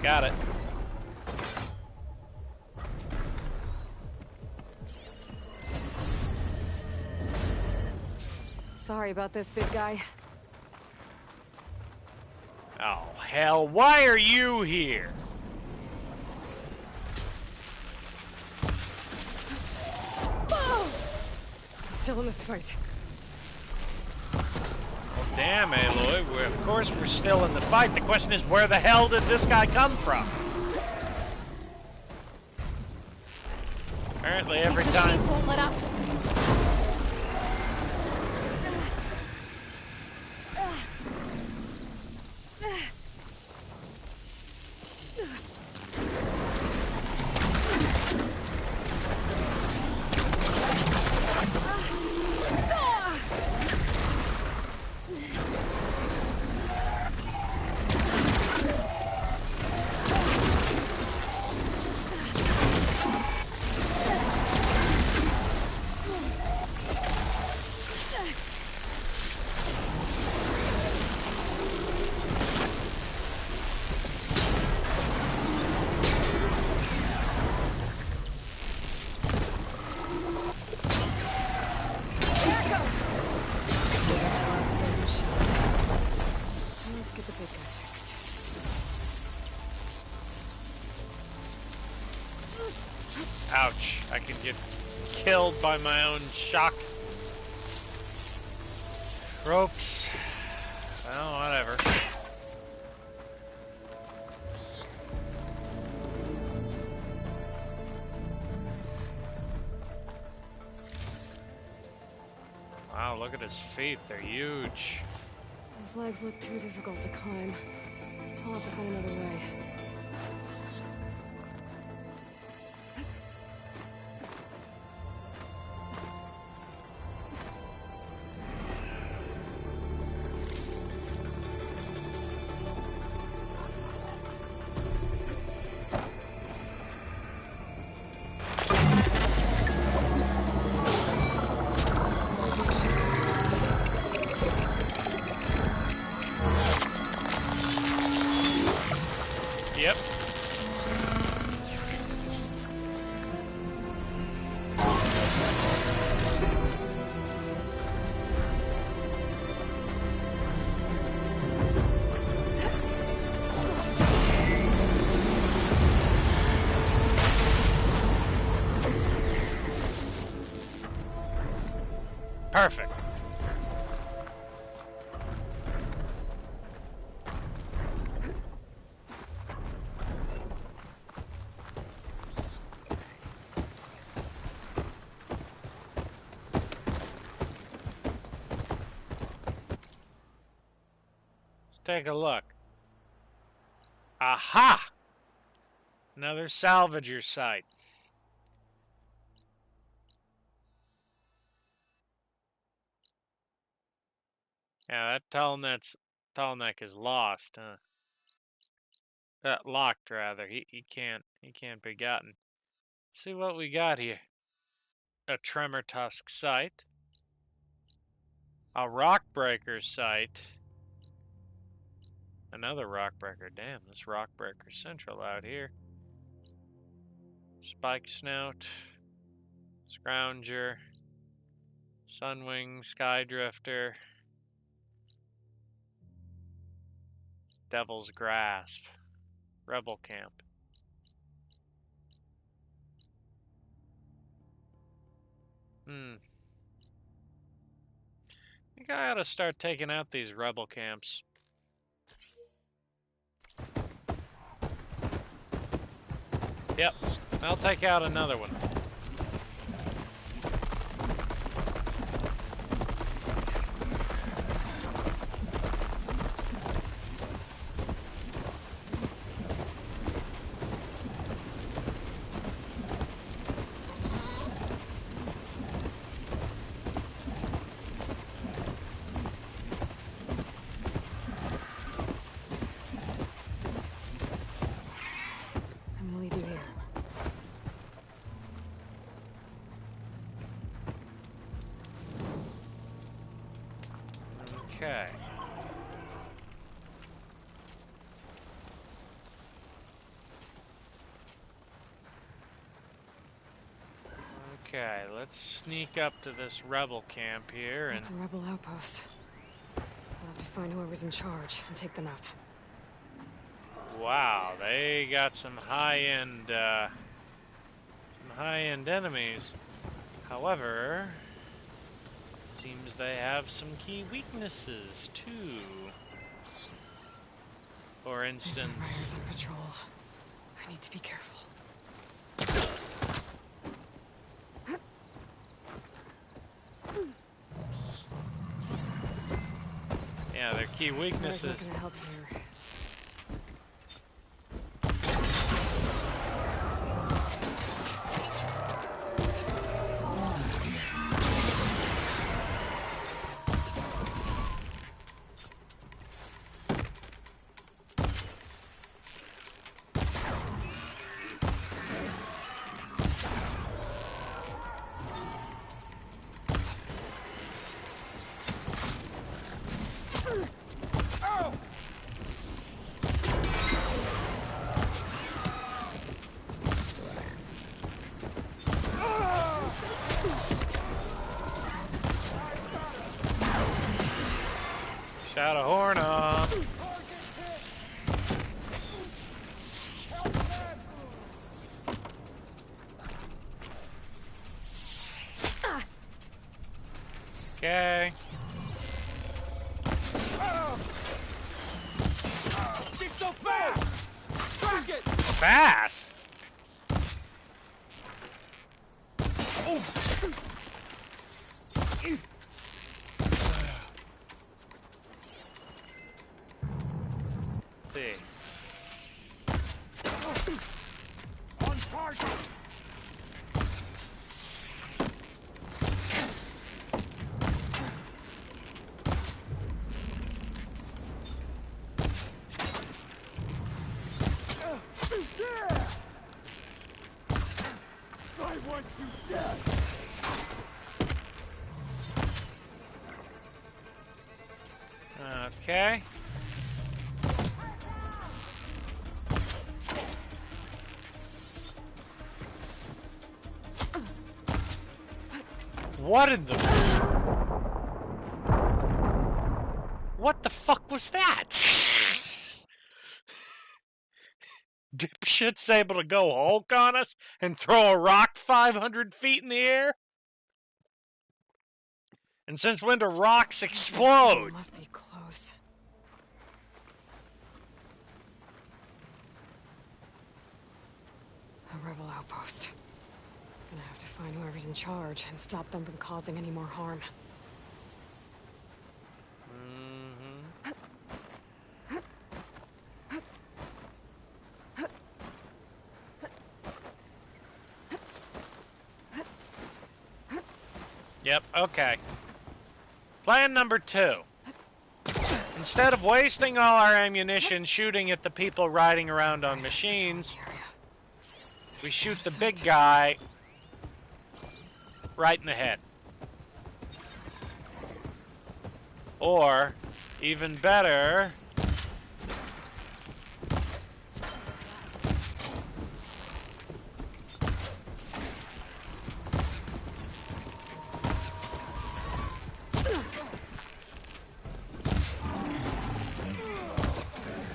Got it. Sorry about this, big guy. Oh, hell, why are you here? Still in this fight. Well, damn, Aloy. Of course we're still in the fight. The question is, where the hell did this guy come from? Apparently every time... Machines won't let up. Ouch, I could get killed by my own shock ropes. Well, whatever. Wow, look at his feet, they're huge. Those legs look too difficult to climb. I'll have to find another way. Yep. Perfect. Let's take a look. Aha! Another salvager site. Yeah, that tall neck is lost, huh? That locked rather. He can't be gotten. Let's see what we got here. A tremor tusk site. A rock breaker site. Another rock breaker. Damn, this rock breaker central out here. Spike snout. Scrounger. Sunwing, Skydrifter. Devil's Grasp. Rebel Camp. I think I ought to start taking out these rebel camps. Yep, I'll take out another one. Okay. Okay, let's sneak up to this rebel camp here and... It's a rebel outpost. I'll have to find whoever's in charge and take them out. Wow, they got some high-end enemies. However, seems they have some key weaknesses too. For instance, Riders on patrol. I need to be careful. yeah, their key weaknesses. There's nothing to help here. Shout a horn up. Okay. She's so fast! Track it! Fast? Oh. See. On target! I want you dead! Okay. What in the... What the fuck was that? Dipshit's able to go Hulk on us and throw a rock 500 feet in the air? And since when do rocks explode? Must be close. A rebel outpost. Gonna have to find whoever's in charge and stop them from causing any more harm. Yep, okay. Plan number 2. Instead of wasting all our ammunition shooting at the people riding around on machines, we shoot the big guy right in the head. Or, even better,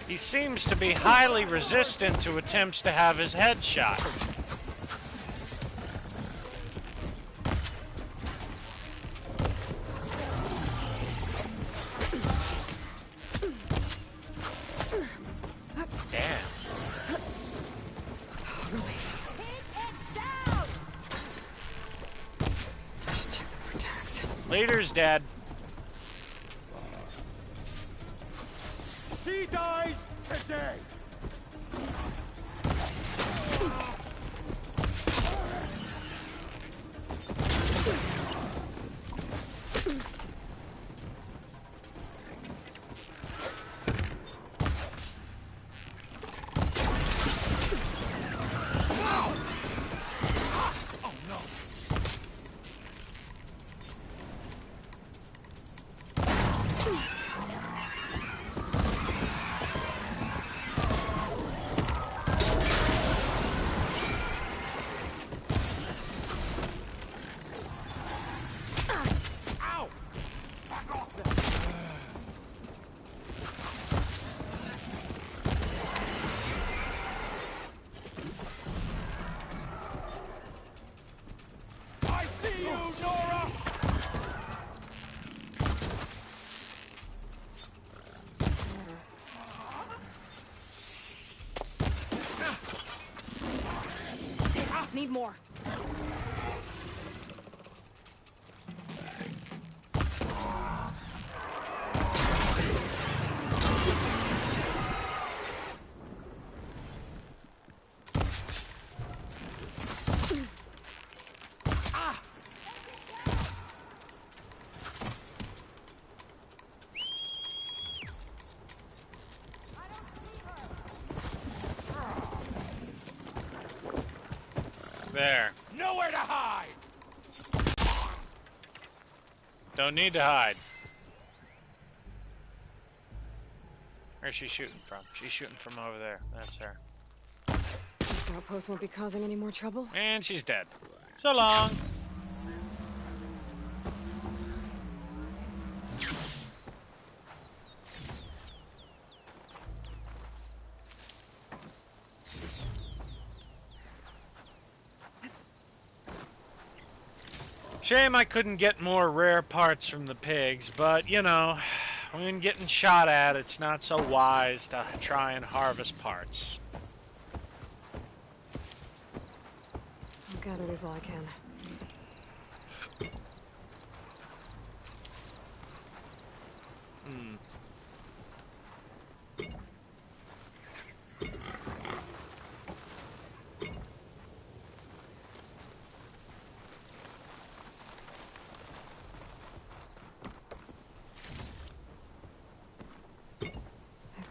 he seems to be highly resistant to attempts to have his head shot. Damn. I should check them for tags. Leader's dead. He dies today! Need more. There. Nowhere to hide! Don't need to hide. Where's she shooting from? She's shooting from over there. That's her. This outpost won't be causing any more trouble. And she's dead. So long. Shame I couldn't get more rare parts from the pigs, but, you know, when getting shot at, it's not so wise to try and harvest parts. I'll gather these while I can.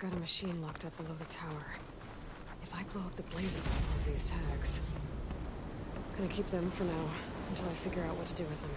Got a machine locked up below the tower. If I blow up the blaze of all of these tags, I'm gonna keep them for now until I figure out what to do with them.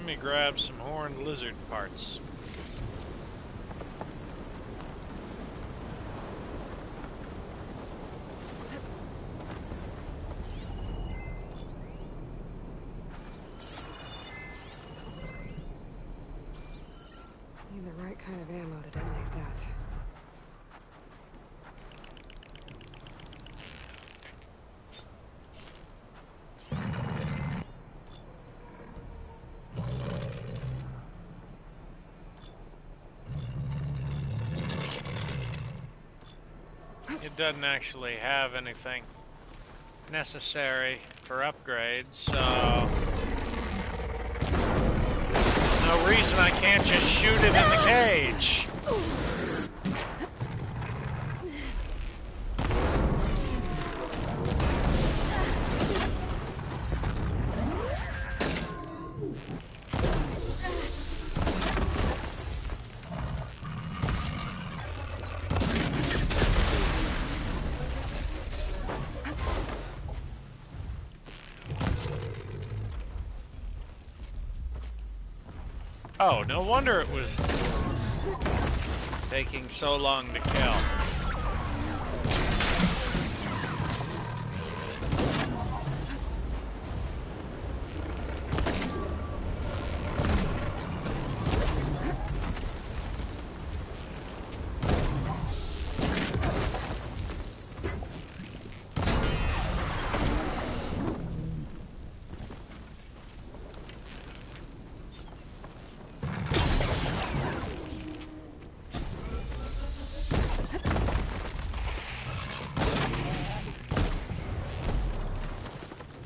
me grab some horned lizard parts. Need the right kind of ammo to detonate that. It doesn't actually have anything necessary for upgrades, so no reason I can't just shoot it in the cage. Oh, no wonder it was taking so long to kill.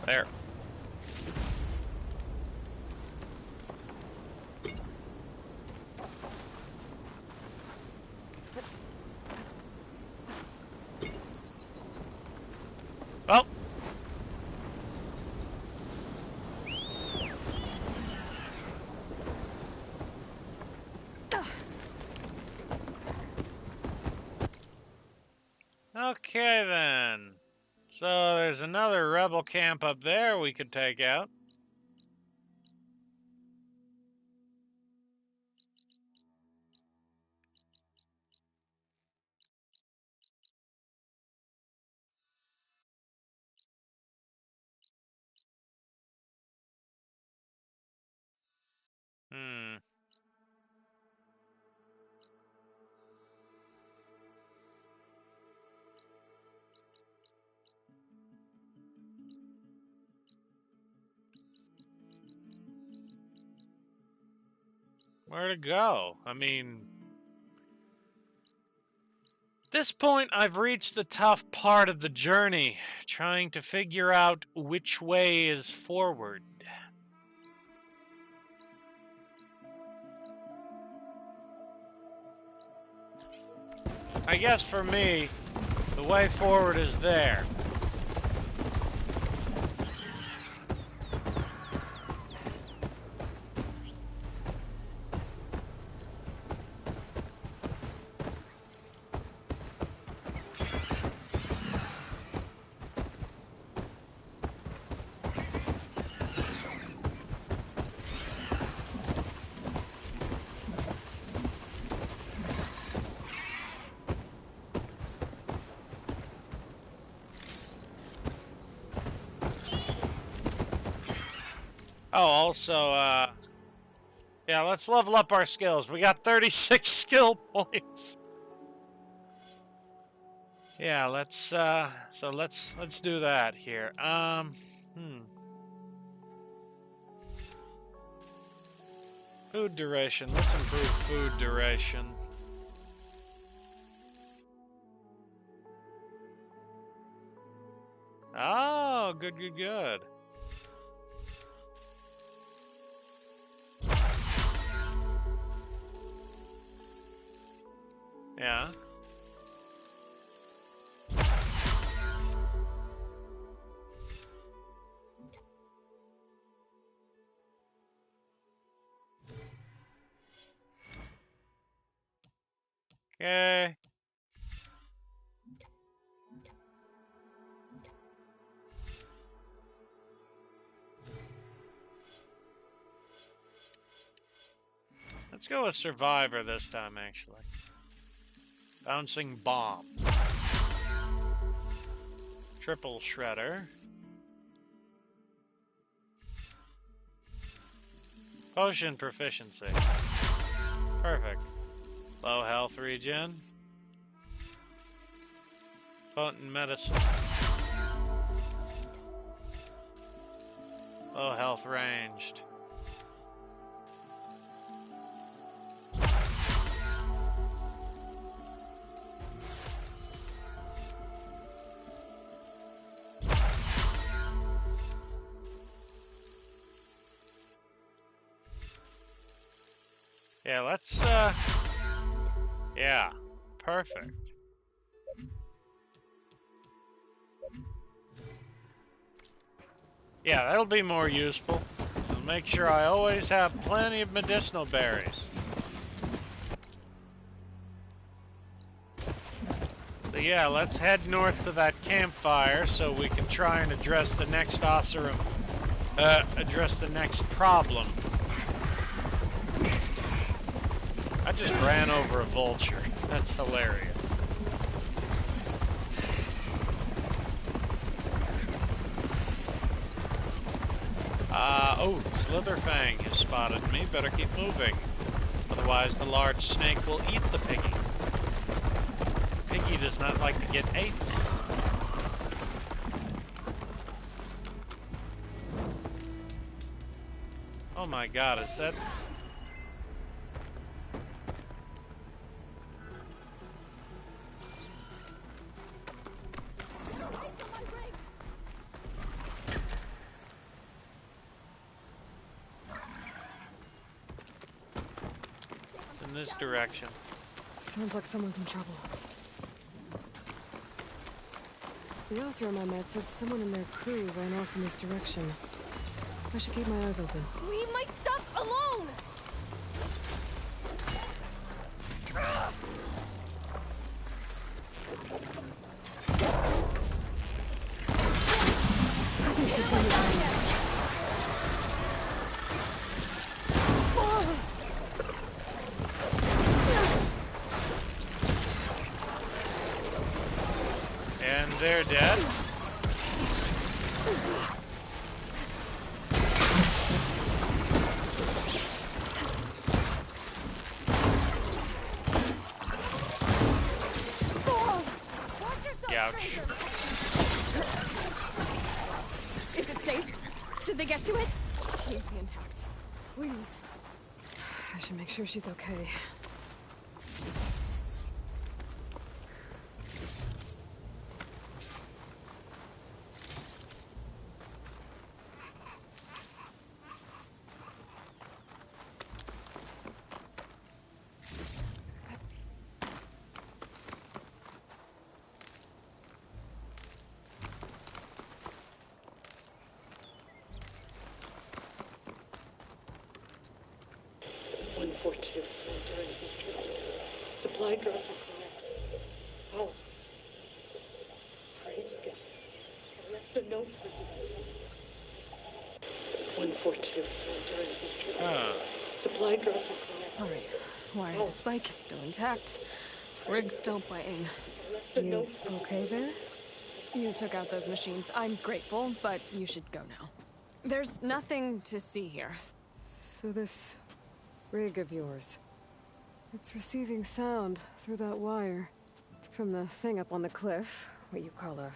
There. Well. Okay then. So there's another rebel camp up there we could take out. Where to go? I mean, at this point, I've reached the tough part of the journey, trying to figure out which way is forward. I guess for me, the way forward is there. Oh, also, yeah, let's level up our skills. We got 36 skill points. Yeah, let's do that here. Food duration. Let's improve food duration. Oh, good, good, good. Yeah. Okay. go with Survivor this time, actually. Bouncing Bomb. Triple Shredder. Potion Proficiency. Perfect. Low health regen. Potent Medicine. Low health ranged. Yeah, let's, yeah, perfect. Yeah, that'll be more useful. I'll make sure I always have plenty of medicinal berries. But yeah, let's head north to that campfire so we can try and address the next address the next problem. I just ran over a vulture. That's hilarious. Oh, Slitherfang has spotted me. Better keep moving. Otherwise, the large snake will eat the piggy. Piggy does not like to get ate. Oh my god, is that... in this direction. Sounds like someone's in trouble. The officer on my med said someone in their crew ran off in this direction. I should keep my eyes open. Leave my stuff alone! I think she's going to die. And they're dead. Ouch. Is it safe? Did they get to it? Please be intact. Please. I should make sure she's okay. Supply drop required. Oh. Praise God. I left a note for you. 142. Supply drop required. Alright. Wire to spike is still intact. Rig's still playing. You okay there? You took out those machines. I'm grateful, but you should go now. There's nothing to see here. So this rig of yours, it's receiving sound through that wire from the thing up on the cliff, what you call a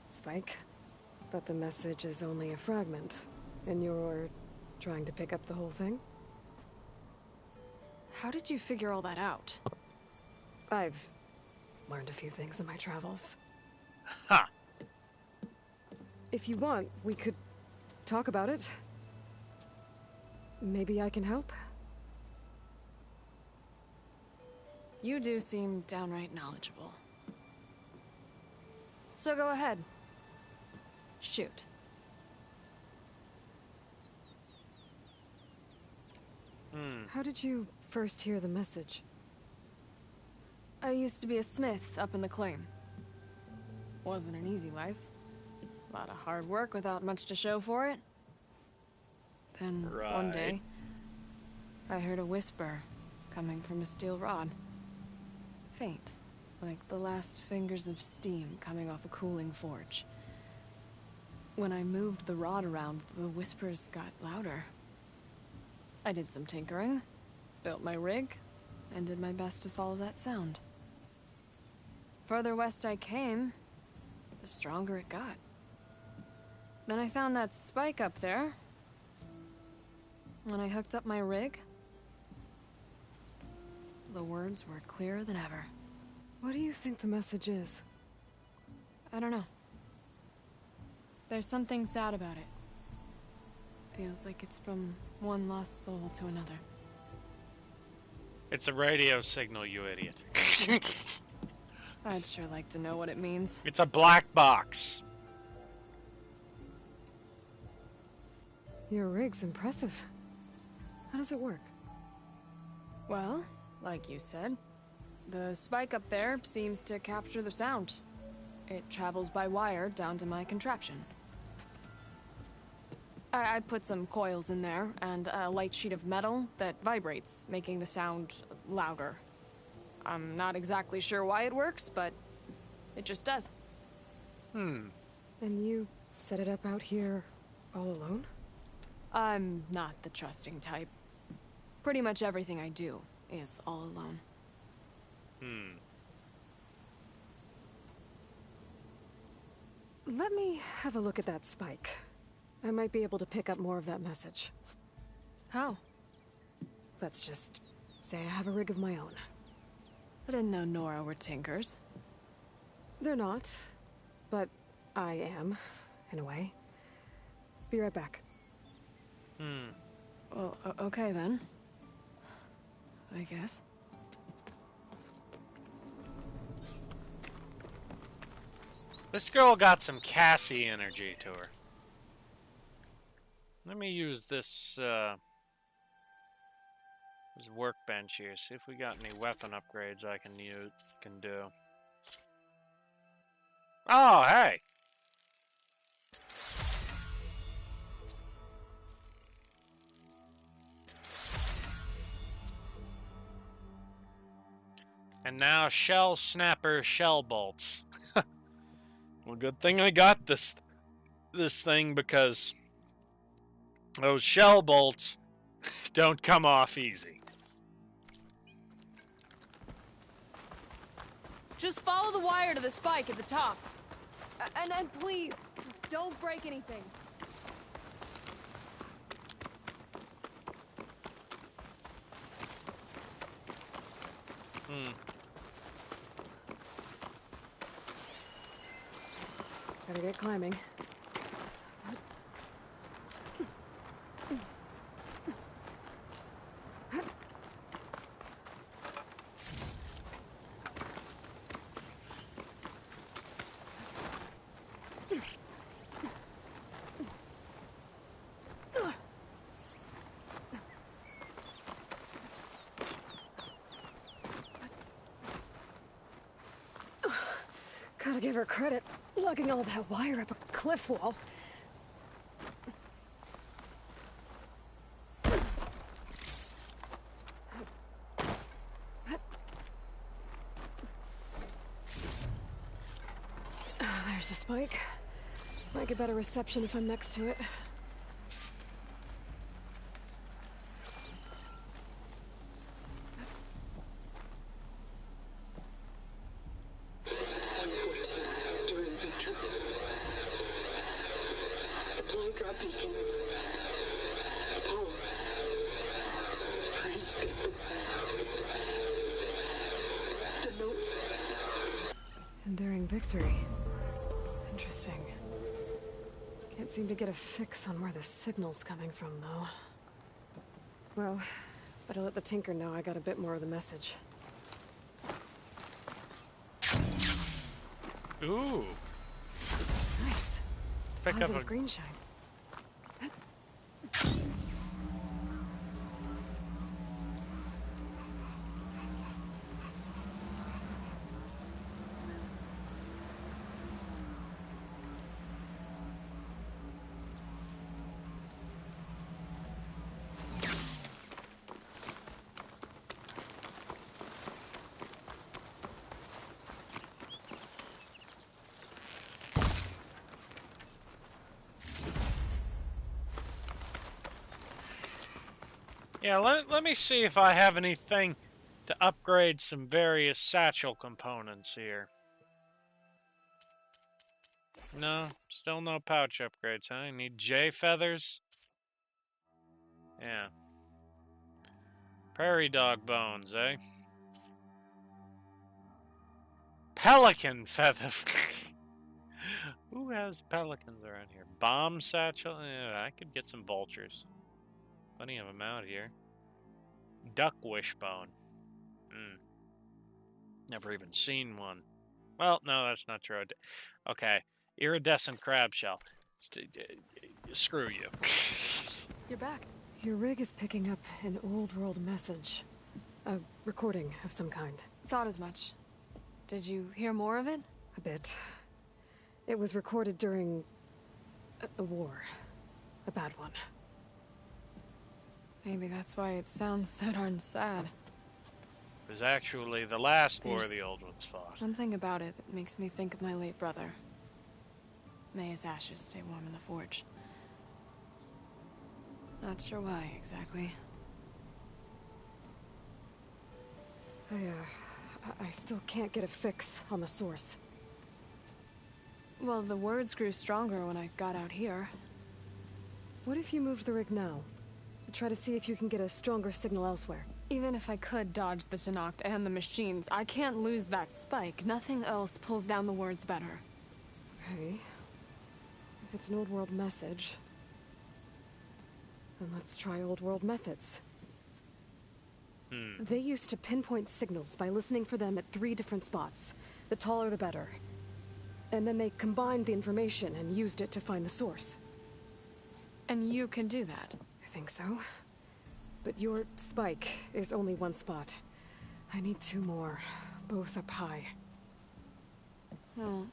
spike. But the message is only a fragment, and you're trying to pick up the whole thing? How did you figure all that out? I've learned a few things in my travels. Ha! If you want, we could talk about it. Maybe I can help? You do seem downright knowledgeable. So go ahead. Shoot. How did you first hear the message? I used to be a smith up in the claim. Wasn't an easy life. A lot of hard work without much to show for it. Then one day, I heard a whisper coming from a steel rod. Faint, like the last fingers of steam coming off a cooling forge. When I moved the rod around, the whispers got louder. I did some tinkering, built my rig, and did my best to follow that sound. Further west I came, the stronger it got. Then I found that spike up there. When I hooked up my rig, the words were clearer than ever. What do you think the message is? I don't know. There's something sad about it. Feels like it's from one lost soul to another. It's a radio signal, you idiot. I'd sure like to know what it means. It's a black box. Your rig's impressive. How does it work? Well, like you said, the spike up there seems to capture the sound. It travels by wire down to my contraption. I put some coils in there and a light sheet of metal that vibrates, making the sound louder. I'm not exactly sure why it works, but it just does. And you set it up out here all alone? I'm not the trusting type. Pretty much everything I do is all alone. Let me have a look at that spike. I might be able to pick up more of that message. How? Let's just say I have a rig of my own. I didn't know Nora were tinkers. They're not, but I am, in a way. Be right back. Well, okay then. I guess. This girl got some Cassie energy to her. Let me use this workbench here. See if we got any weapon upgrades I can do. Oh, hey. And now shell snapper shell bolts. Well, good thing I got this thing, because those shell bolts don't come off easy. Just follow the wire to the spike at the top. And then please, just don't break anything. Better get climbing. Gotta give her credit, lugging all that wire up a cliff wall. There's the spike. Might get better reception if I'm next to it. Enduring victory. Interesting. Can't seem to get a fix on where the signal's coming from, though. Well, better let the Tinker know I got a bit more of the message. Ooh. Nice. Pick up Positive a green shine. Yeah, let me see if I have anything to upgrade some various satchel components here. No, still no pouch upgrades, huh? I need J feathers. Yeah. Prairie dog bones, eh? Pelican feather. Who has pelicans around here? Bomb satchel? Yeah, I could get some vultures. Plenty of them out here. Duck wishbone. Never even seen one. Well, no, that's not true. Okay. Iridescent crab shell. Screw you. You're back. Your rig is picking up an old world message. A recording of some kind. Thought as much. Did you hear more of it? A bit. It was recorded during a war. A bad one. Maybe that's why it sounds so darn sad. It was actually the last war the old ones fought. Something about it that makes me think of my late brother. May his ashes stay warm in the forge. Not sure why, exactly. I still can't get a fix on the source. Well, the words grew stronger when I got out here. What if you moved the rig now? Try to see if you can get a stronger signal elsewhere. Even if I could dodge the Tenakth and the machines, I can't lose that spike. Nothing else pulls down the words better. Okay. If it's an old world message, then let's try old world methods. They used to pinpoint signals by listening for them at 3 different spots. The taller the better. And then they combined the information and used it to find the source. And you can do that? I think so. But your spike is only 1 spot. I need 2 more, both up high. Oh.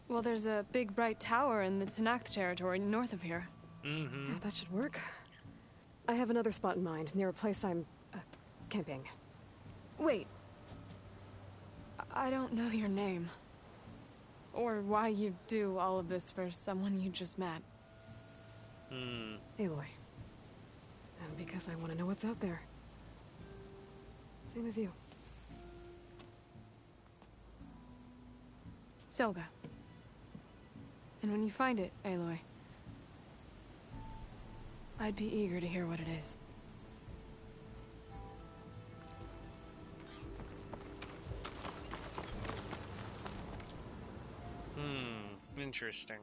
Well, there's a big bright tower in the Tenakth territory north of here. Yeah, that should work. I have another spot in mind, near a place I'm camping. Wait. I don't know your name. Or why you do all of this for someone you just met. Aloy. And because I want to know what's out there. Same as you. Selga. And when you find it, Aloy, I'd be eager to hear what it is. Interesting.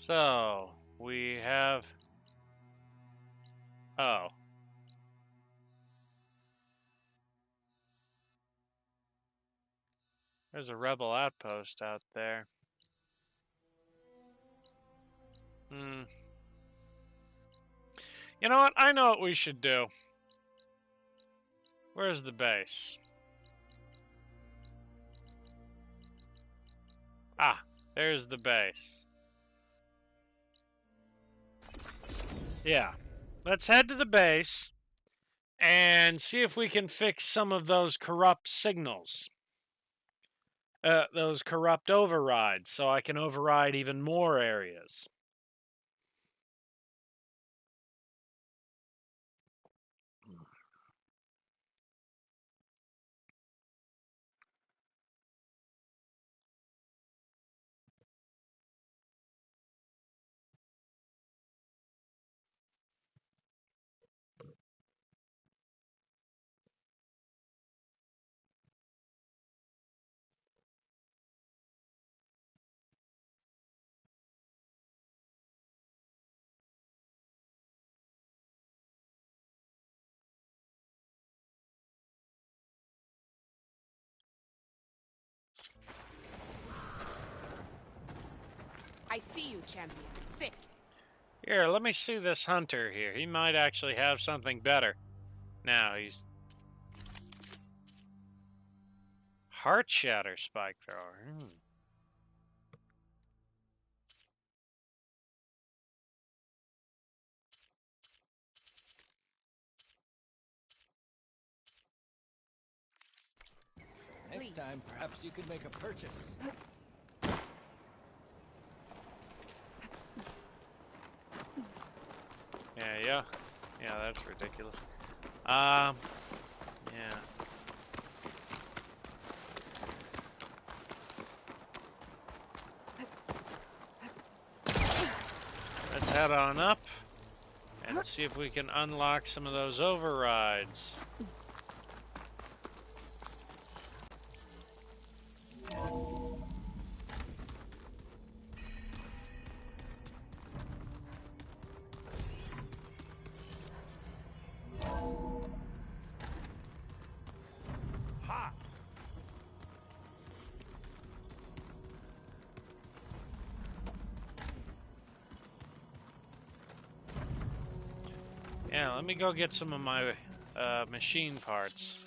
So, we have... Oh. There's a rebel outpost out there. You know what? I know what we should do. Where's the base? Ah, there's the base. Yeah. Let's head to the base and see if we can fix some of those corrupt signals. Those corrupt overrides, so I can override even more areas. I see you, champion. Sit. Here, let me see this hunter here. He might actually have something better. Now he's... Heart Shatter Spike Thrower. Next time, perhaps you could make a purchase. Yeah. Yeah, that's ridiculous. Yeah. Let's head on up and see if we can unlock some of those overrides. Yeah, let me go get some of my machine parts.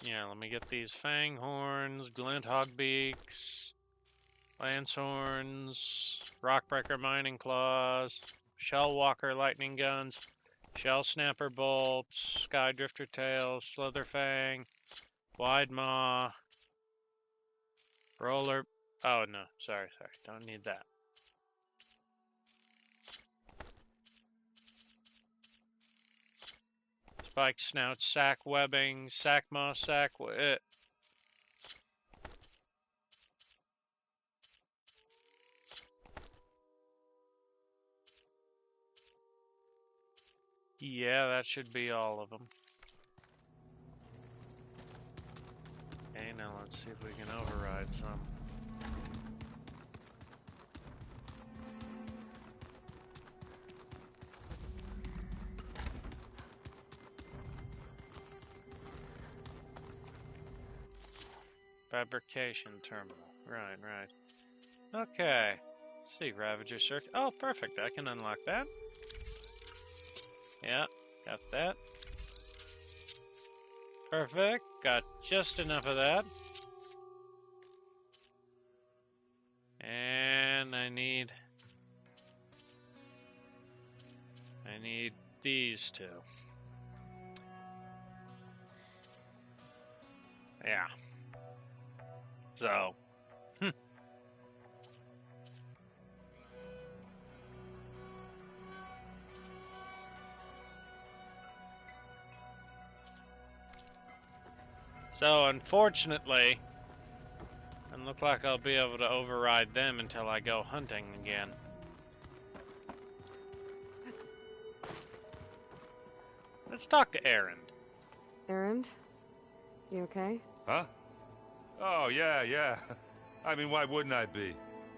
Yeah, let me get these fang horns, glint hog beaks, lance horns, rockbreaker mining claws, shell walker lightning guns, shell snapper bolts, sky drifter tails, slither fang, wide maw, roller. Oh no, sorry, don't need that. Spiked snout, sack webbing, sack maw, sack. Yeah, that should be all of them. Okay, now let's see if we can override some. Fabrication terminal. Right. Okay. Let's see, Ravager circuit. Oh, perfect. I can unlock that. Yeah, got that. Perfect. Got just enough of that. And I need these two. Yeah. So, So, unfortunately, doesn't look like I'll be able to override them until I go hunting again. Let's talk to Erend. Erend? You okay? Huh? Oh, yeah. I mean, why wouldn't I be?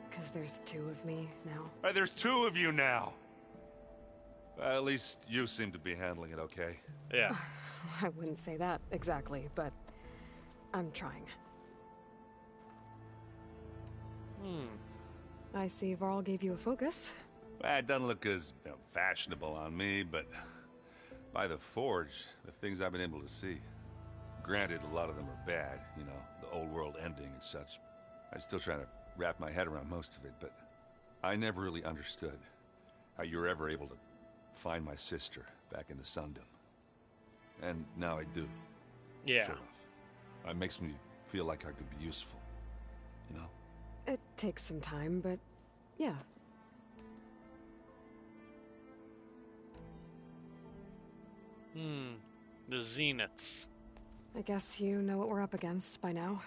Because there's two of me now. There's two of you now! At least you seem to be handling it okay. Yeah. I wouldn't say that exactly, but I'm trying. I see Varl gave you a focus. Well, it doesn't look as fashionable on me, but by the Forge, the things I've been able to see. Granted, a lot of them are bad, you know, the old world ending and such. I'm still trying to wrap my head around most of it, but I never really understood how you were ever able to find my sister back in the Sundom. And now I do. Yeah. Sort of. It makes me feel like I could be useful, you know? It takes some time, but yeah. The Zeniths. I guess you know what we're up against by now.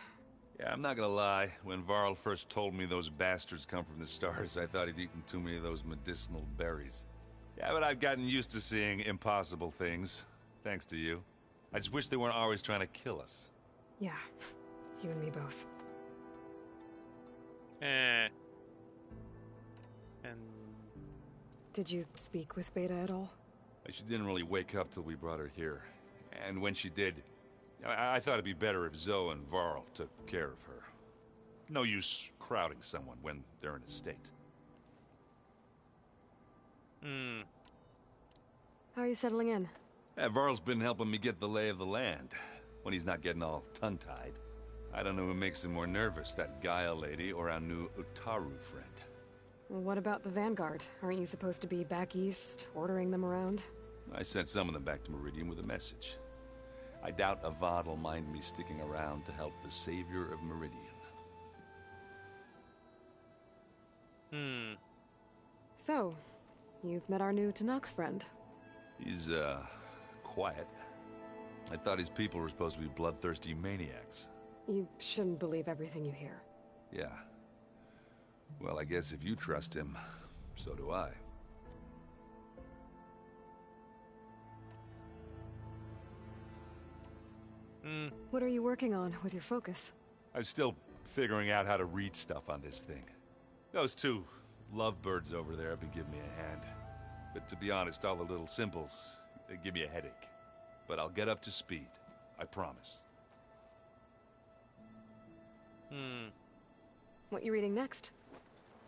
Yeah, I'm not gonna lie. When Varl first told me those bastards come from the stars, I thought he'd eaten too many of those medicinal berries. Yeah, but I've gotten used to seeing impossible things, thanks to you. I just wish they weren't always trying to kill us. Yeah, you and me both. And Did you speak with Beta at all? She didn't really wake up till we brought her here. And when she did, I thought it'd be better if Zoe and Varl took care of her. No use crowding someone when they're in a state. How are you settling in? Varl's been helping me get the lay of the land, when he's not getting all tongue-tied. I don't know who makes him more nervous, that Gaia lady or our new Utaru friend. Well, what about the Vanguard? Aren't you supposed to be back east, ordering them around? I sent some of them back to Meridian with a message. I doubt Avad will mind me sticking around to help the savior of Meridian. So, you've met our new Tanakh friend. He's, quiet. I thought his people were supposed to be bloodthirsty maniacs. You shouldn't believe everything you hear. Yeah. Well, I guess if you trust him, so do I. What are you working on with your focus? I'm still figuring out how to read stuff on this thing. Those two lovebirds over there have been giving me a hand. But to be honest, all the little symbols, they give me a headache. But I'll get up to speed. I promise. What you reading next?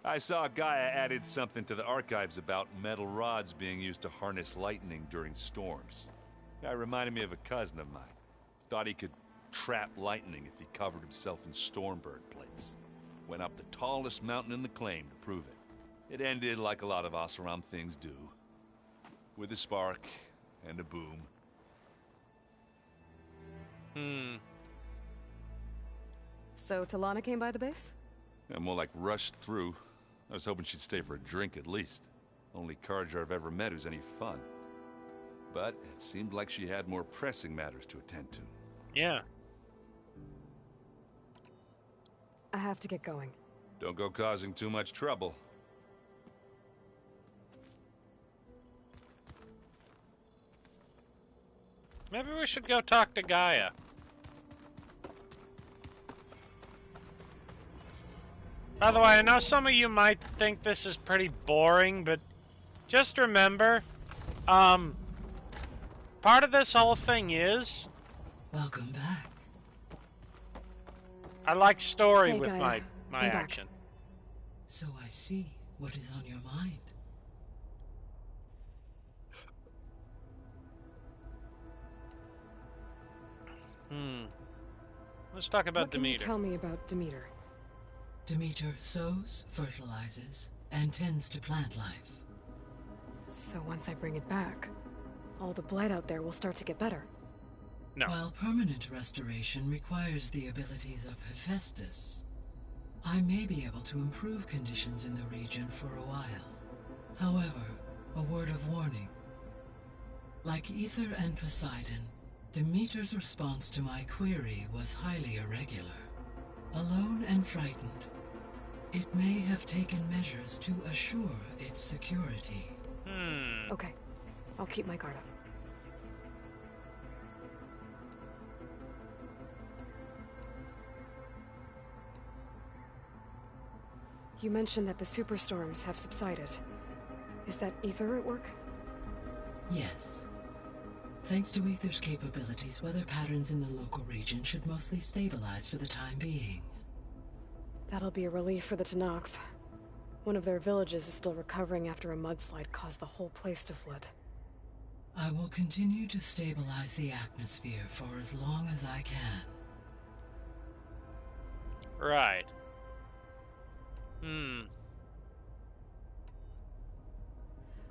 I saw Gaia added something to the archives about metal rods being used to harness lightning during storms. That reminded me of a cousin of mine. Thought he could trap lightning if he covered himself in Stormbird plates. Went up the tallest mountain in the claim to prove it. It ended like a lot of Oseram things do. With a spark and a boom. So Talana came by the base? Yeah, more like rushed through. I was hoping she'd stay for a drink at least. Only Carja I've ever met who's any fun. But it seemed like she had more pressing matters to attend to. Yeah. I have to get going. Don't go causing too much trouble. Maybe we should go talk to Gaia. By the way, I know some of you might think this is pretty boring, but just remember, part of this whole thing is... Welcome back. I like story Hey, with Gaia. my I'm back. action. So I see what is on your mind. Let's talk about What can you Demeter. tell me about Demeter? Demeter sows, fertilizes, and tends to plant life. So once I bring it back, all the blight out there will start to get better. No. While permanent restoration requires the abilities of Hephaestus, I may be able to improve conditions in the region for a while. However, a word of warning. Like Ether and Poseidon, Demeter's response to my query was highly irregular. Alone and frightened, it may have taken measures to assure its security. Okay, I'll keep my guard up. You mentioned that the superstorms have subsided. Is that Ether at work? Yes. Thanks to Ether's capabilities, weather patterns in the local region should mostly stabilize for the time being. That'll be a relief for the Tanakh. One of their villages is still recovering after a mudslide caused the whole place to flood. I will continue to stabilize the atmosphere for as long as I can. Right.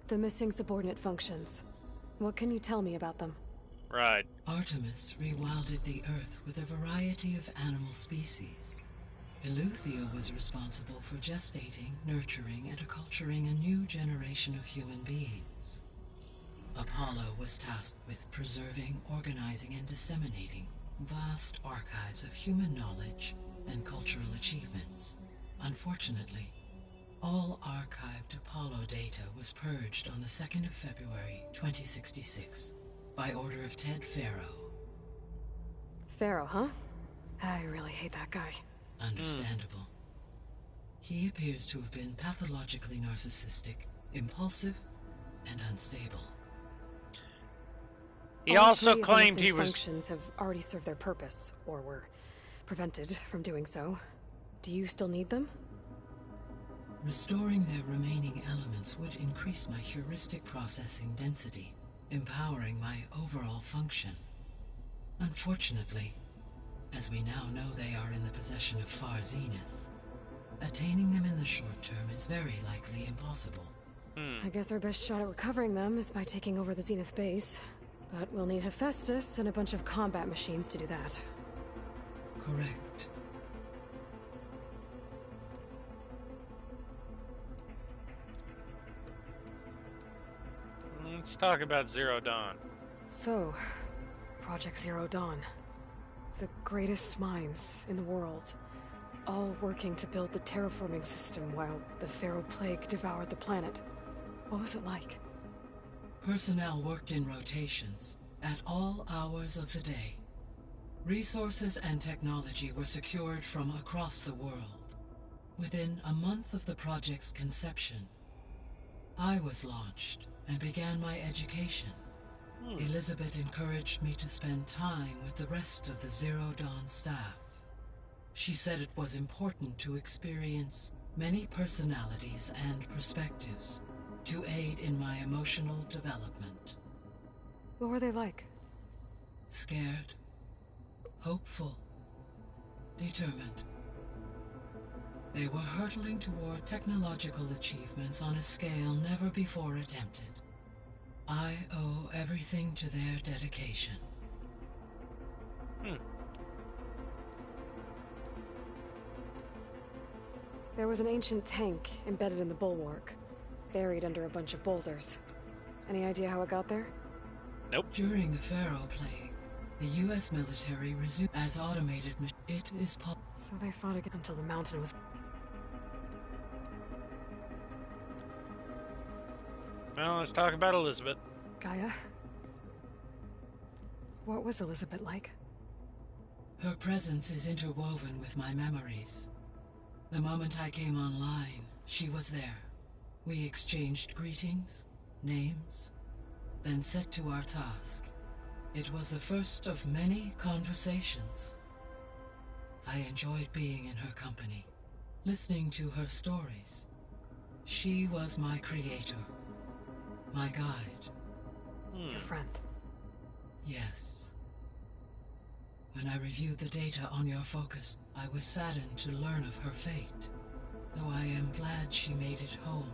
The missing subordinate functions. What can you tell me about them? Right. Artemis rewilded the Earth with a variety of animal species. Eleuthia was responsible for gestating, nurturing, and acculturating a new generation of human beings. Apollo was tasked with preserving, organizing, and disseminating vast archives of human knowledge and cultural achievements. Unfortunately, all archived Apollo data was purged on the 2nd of February, 2066, by order of Ted Farrow, Pharaoh, huh? I really hate that guy. Understandable. He appears to have been pathologically narcissistic, impulsive, and unstable. He All also three of the claimed missing he was... functions have already served their purpose, or were prevented from doing so. Do you still need them? Restoring their remaining elements would increase my heuristic processing density, empowering my overall function. Unfortunately, as we now know they are in the possession of Far Zenith, attaining them in the short term is very likely impossible. I guess our best shot at recovering them is by taking over the Zenith base. But we'll need Hephaestus and a bunch of combat machines to do that. Correct. Let's talk about Zero Dawn. So, Project Zero Dawn. The greatest minds in the world, all working to build the terraforming system while the Pharaoh Plague devoured the planet. What was it like? Personnel worked in rotations, at all hours of the day. Resources and technology were secured from across the world. Within a month of the project's conception, I was launched and began my education. Elizabeth encouraged me to spend time with the rest of the Zero Dawn staff. She said it was important to experience many personalities and perspectives to aid in my emotional development. What were they like? Scared, hopeful, determined. They were hurtling toward technological achievements on a scale never before attempted. I owe everything to their dedication. There was an ancient tank embedded in the bulwark, buried under a bunch of boulders. Any idea how it got there? Nope. During the Pharaoh Plague, the U.S. military resumed as automated It is possible. So they fought again until the mountain was... Well, let's talk about Elizabeth. Gaia? What was Elizabeth like? Her presence is interwoven with my memories. The moment I came online, she was there. We exchanged greetings, names, then set to our task. It was the first of many conversations. I enjoyed being in her company, listening to her stories. She was my creator, my guide. Your friend. Yes. When I reviewed the data on your focus, I was saddened to learn of her fate, though I am glad she made it home.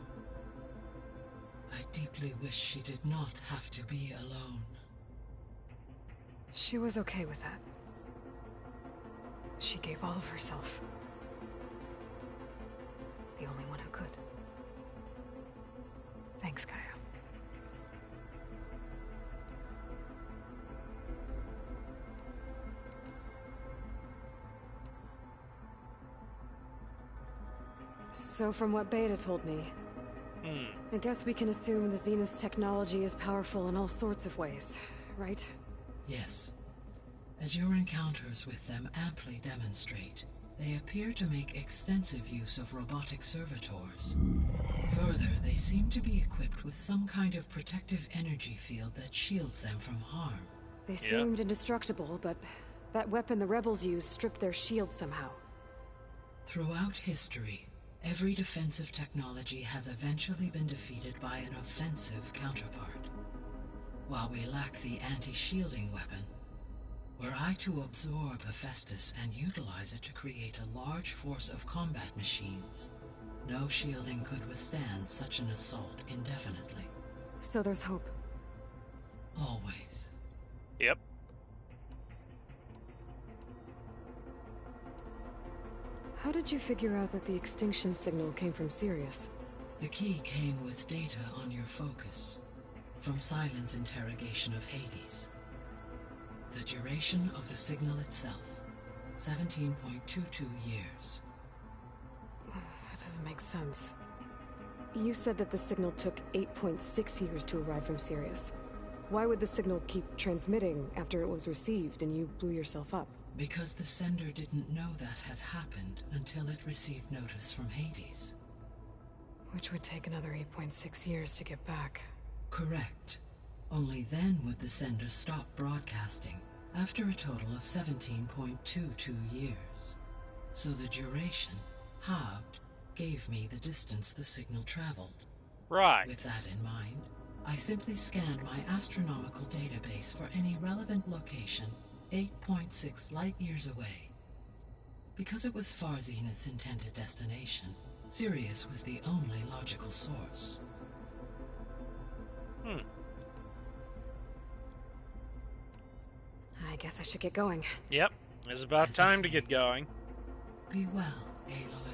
I deeply wish she did not have to be alone. She was okay with that. She gave all of herself. The only one who could. Thanks, Gaia. So from what Beta told me, I guess we can assume the Zenith's technology is powerful in all sorts of ways, right? Yes. As your encounters with them amply demonstrate, they appear to make extensive use of robotic servitors. Further, they seem to be equipped with some kind of protective energy field that shields them from harm. They seemed indestructible, but that weapon the rebels used stripped their shield somehow. Throughout history, every defensive technology has eventually been defeated by an offensive counterpart. While we lack the anti-shielding weapon, were I to absorb Hephaestus and utilize it to create a large force of combat machines, no shielding could withstand such an assault indefinitely. So there's hope. Always. Yep. How did you figure out that the extinction signal came from Sirius? The key came with data on your focus, from Silent's interrogation of Hades. The duration of the signal itself, 17.22 years. That doesn't make sense. You said that the signal took 8.6 years to arrive from Sirius. Why would the signal keep transmitting after it was received and you blew yourself up? Because the sender didn't know that had happened until it received notice from Hades. Which would take another 8.6 years to get back. Correct. Only then would the sender stop broadcasting, after a total of 17.22 years. So the duration, halved, gave me the distance the signal traveled. Right. With that in mind, I simply scanned my astronomical database for any relevant location 8.6 light-years away. Because it was Far Zenith's intended destination, Sirius was the only logical source. I guess I should get going. Yep. It's about time to get going. Be well, Aloy.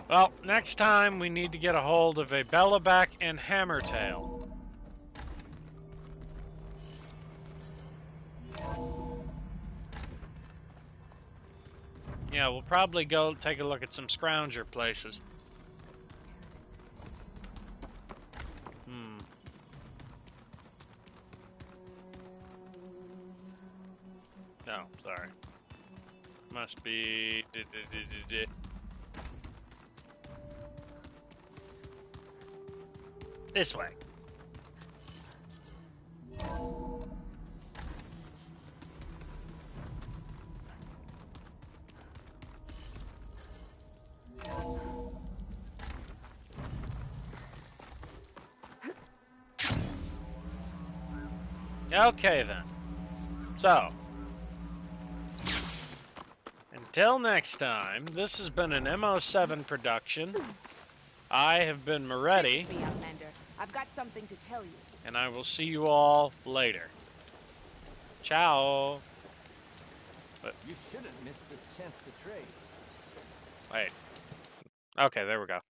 Well, next time we need to get a hold of a Bellaback and Hammertail. Yeah, we'll probably go take a look at some scrounger places. No, sorry. Must be... this way. Okay then. So, until next time, this has been an MO7 production. I have been Moretti. I've got something to tell you. And I will see you all later. Ciao. But, You shouldn't miss this chance to trade. wait. Okay, there we go.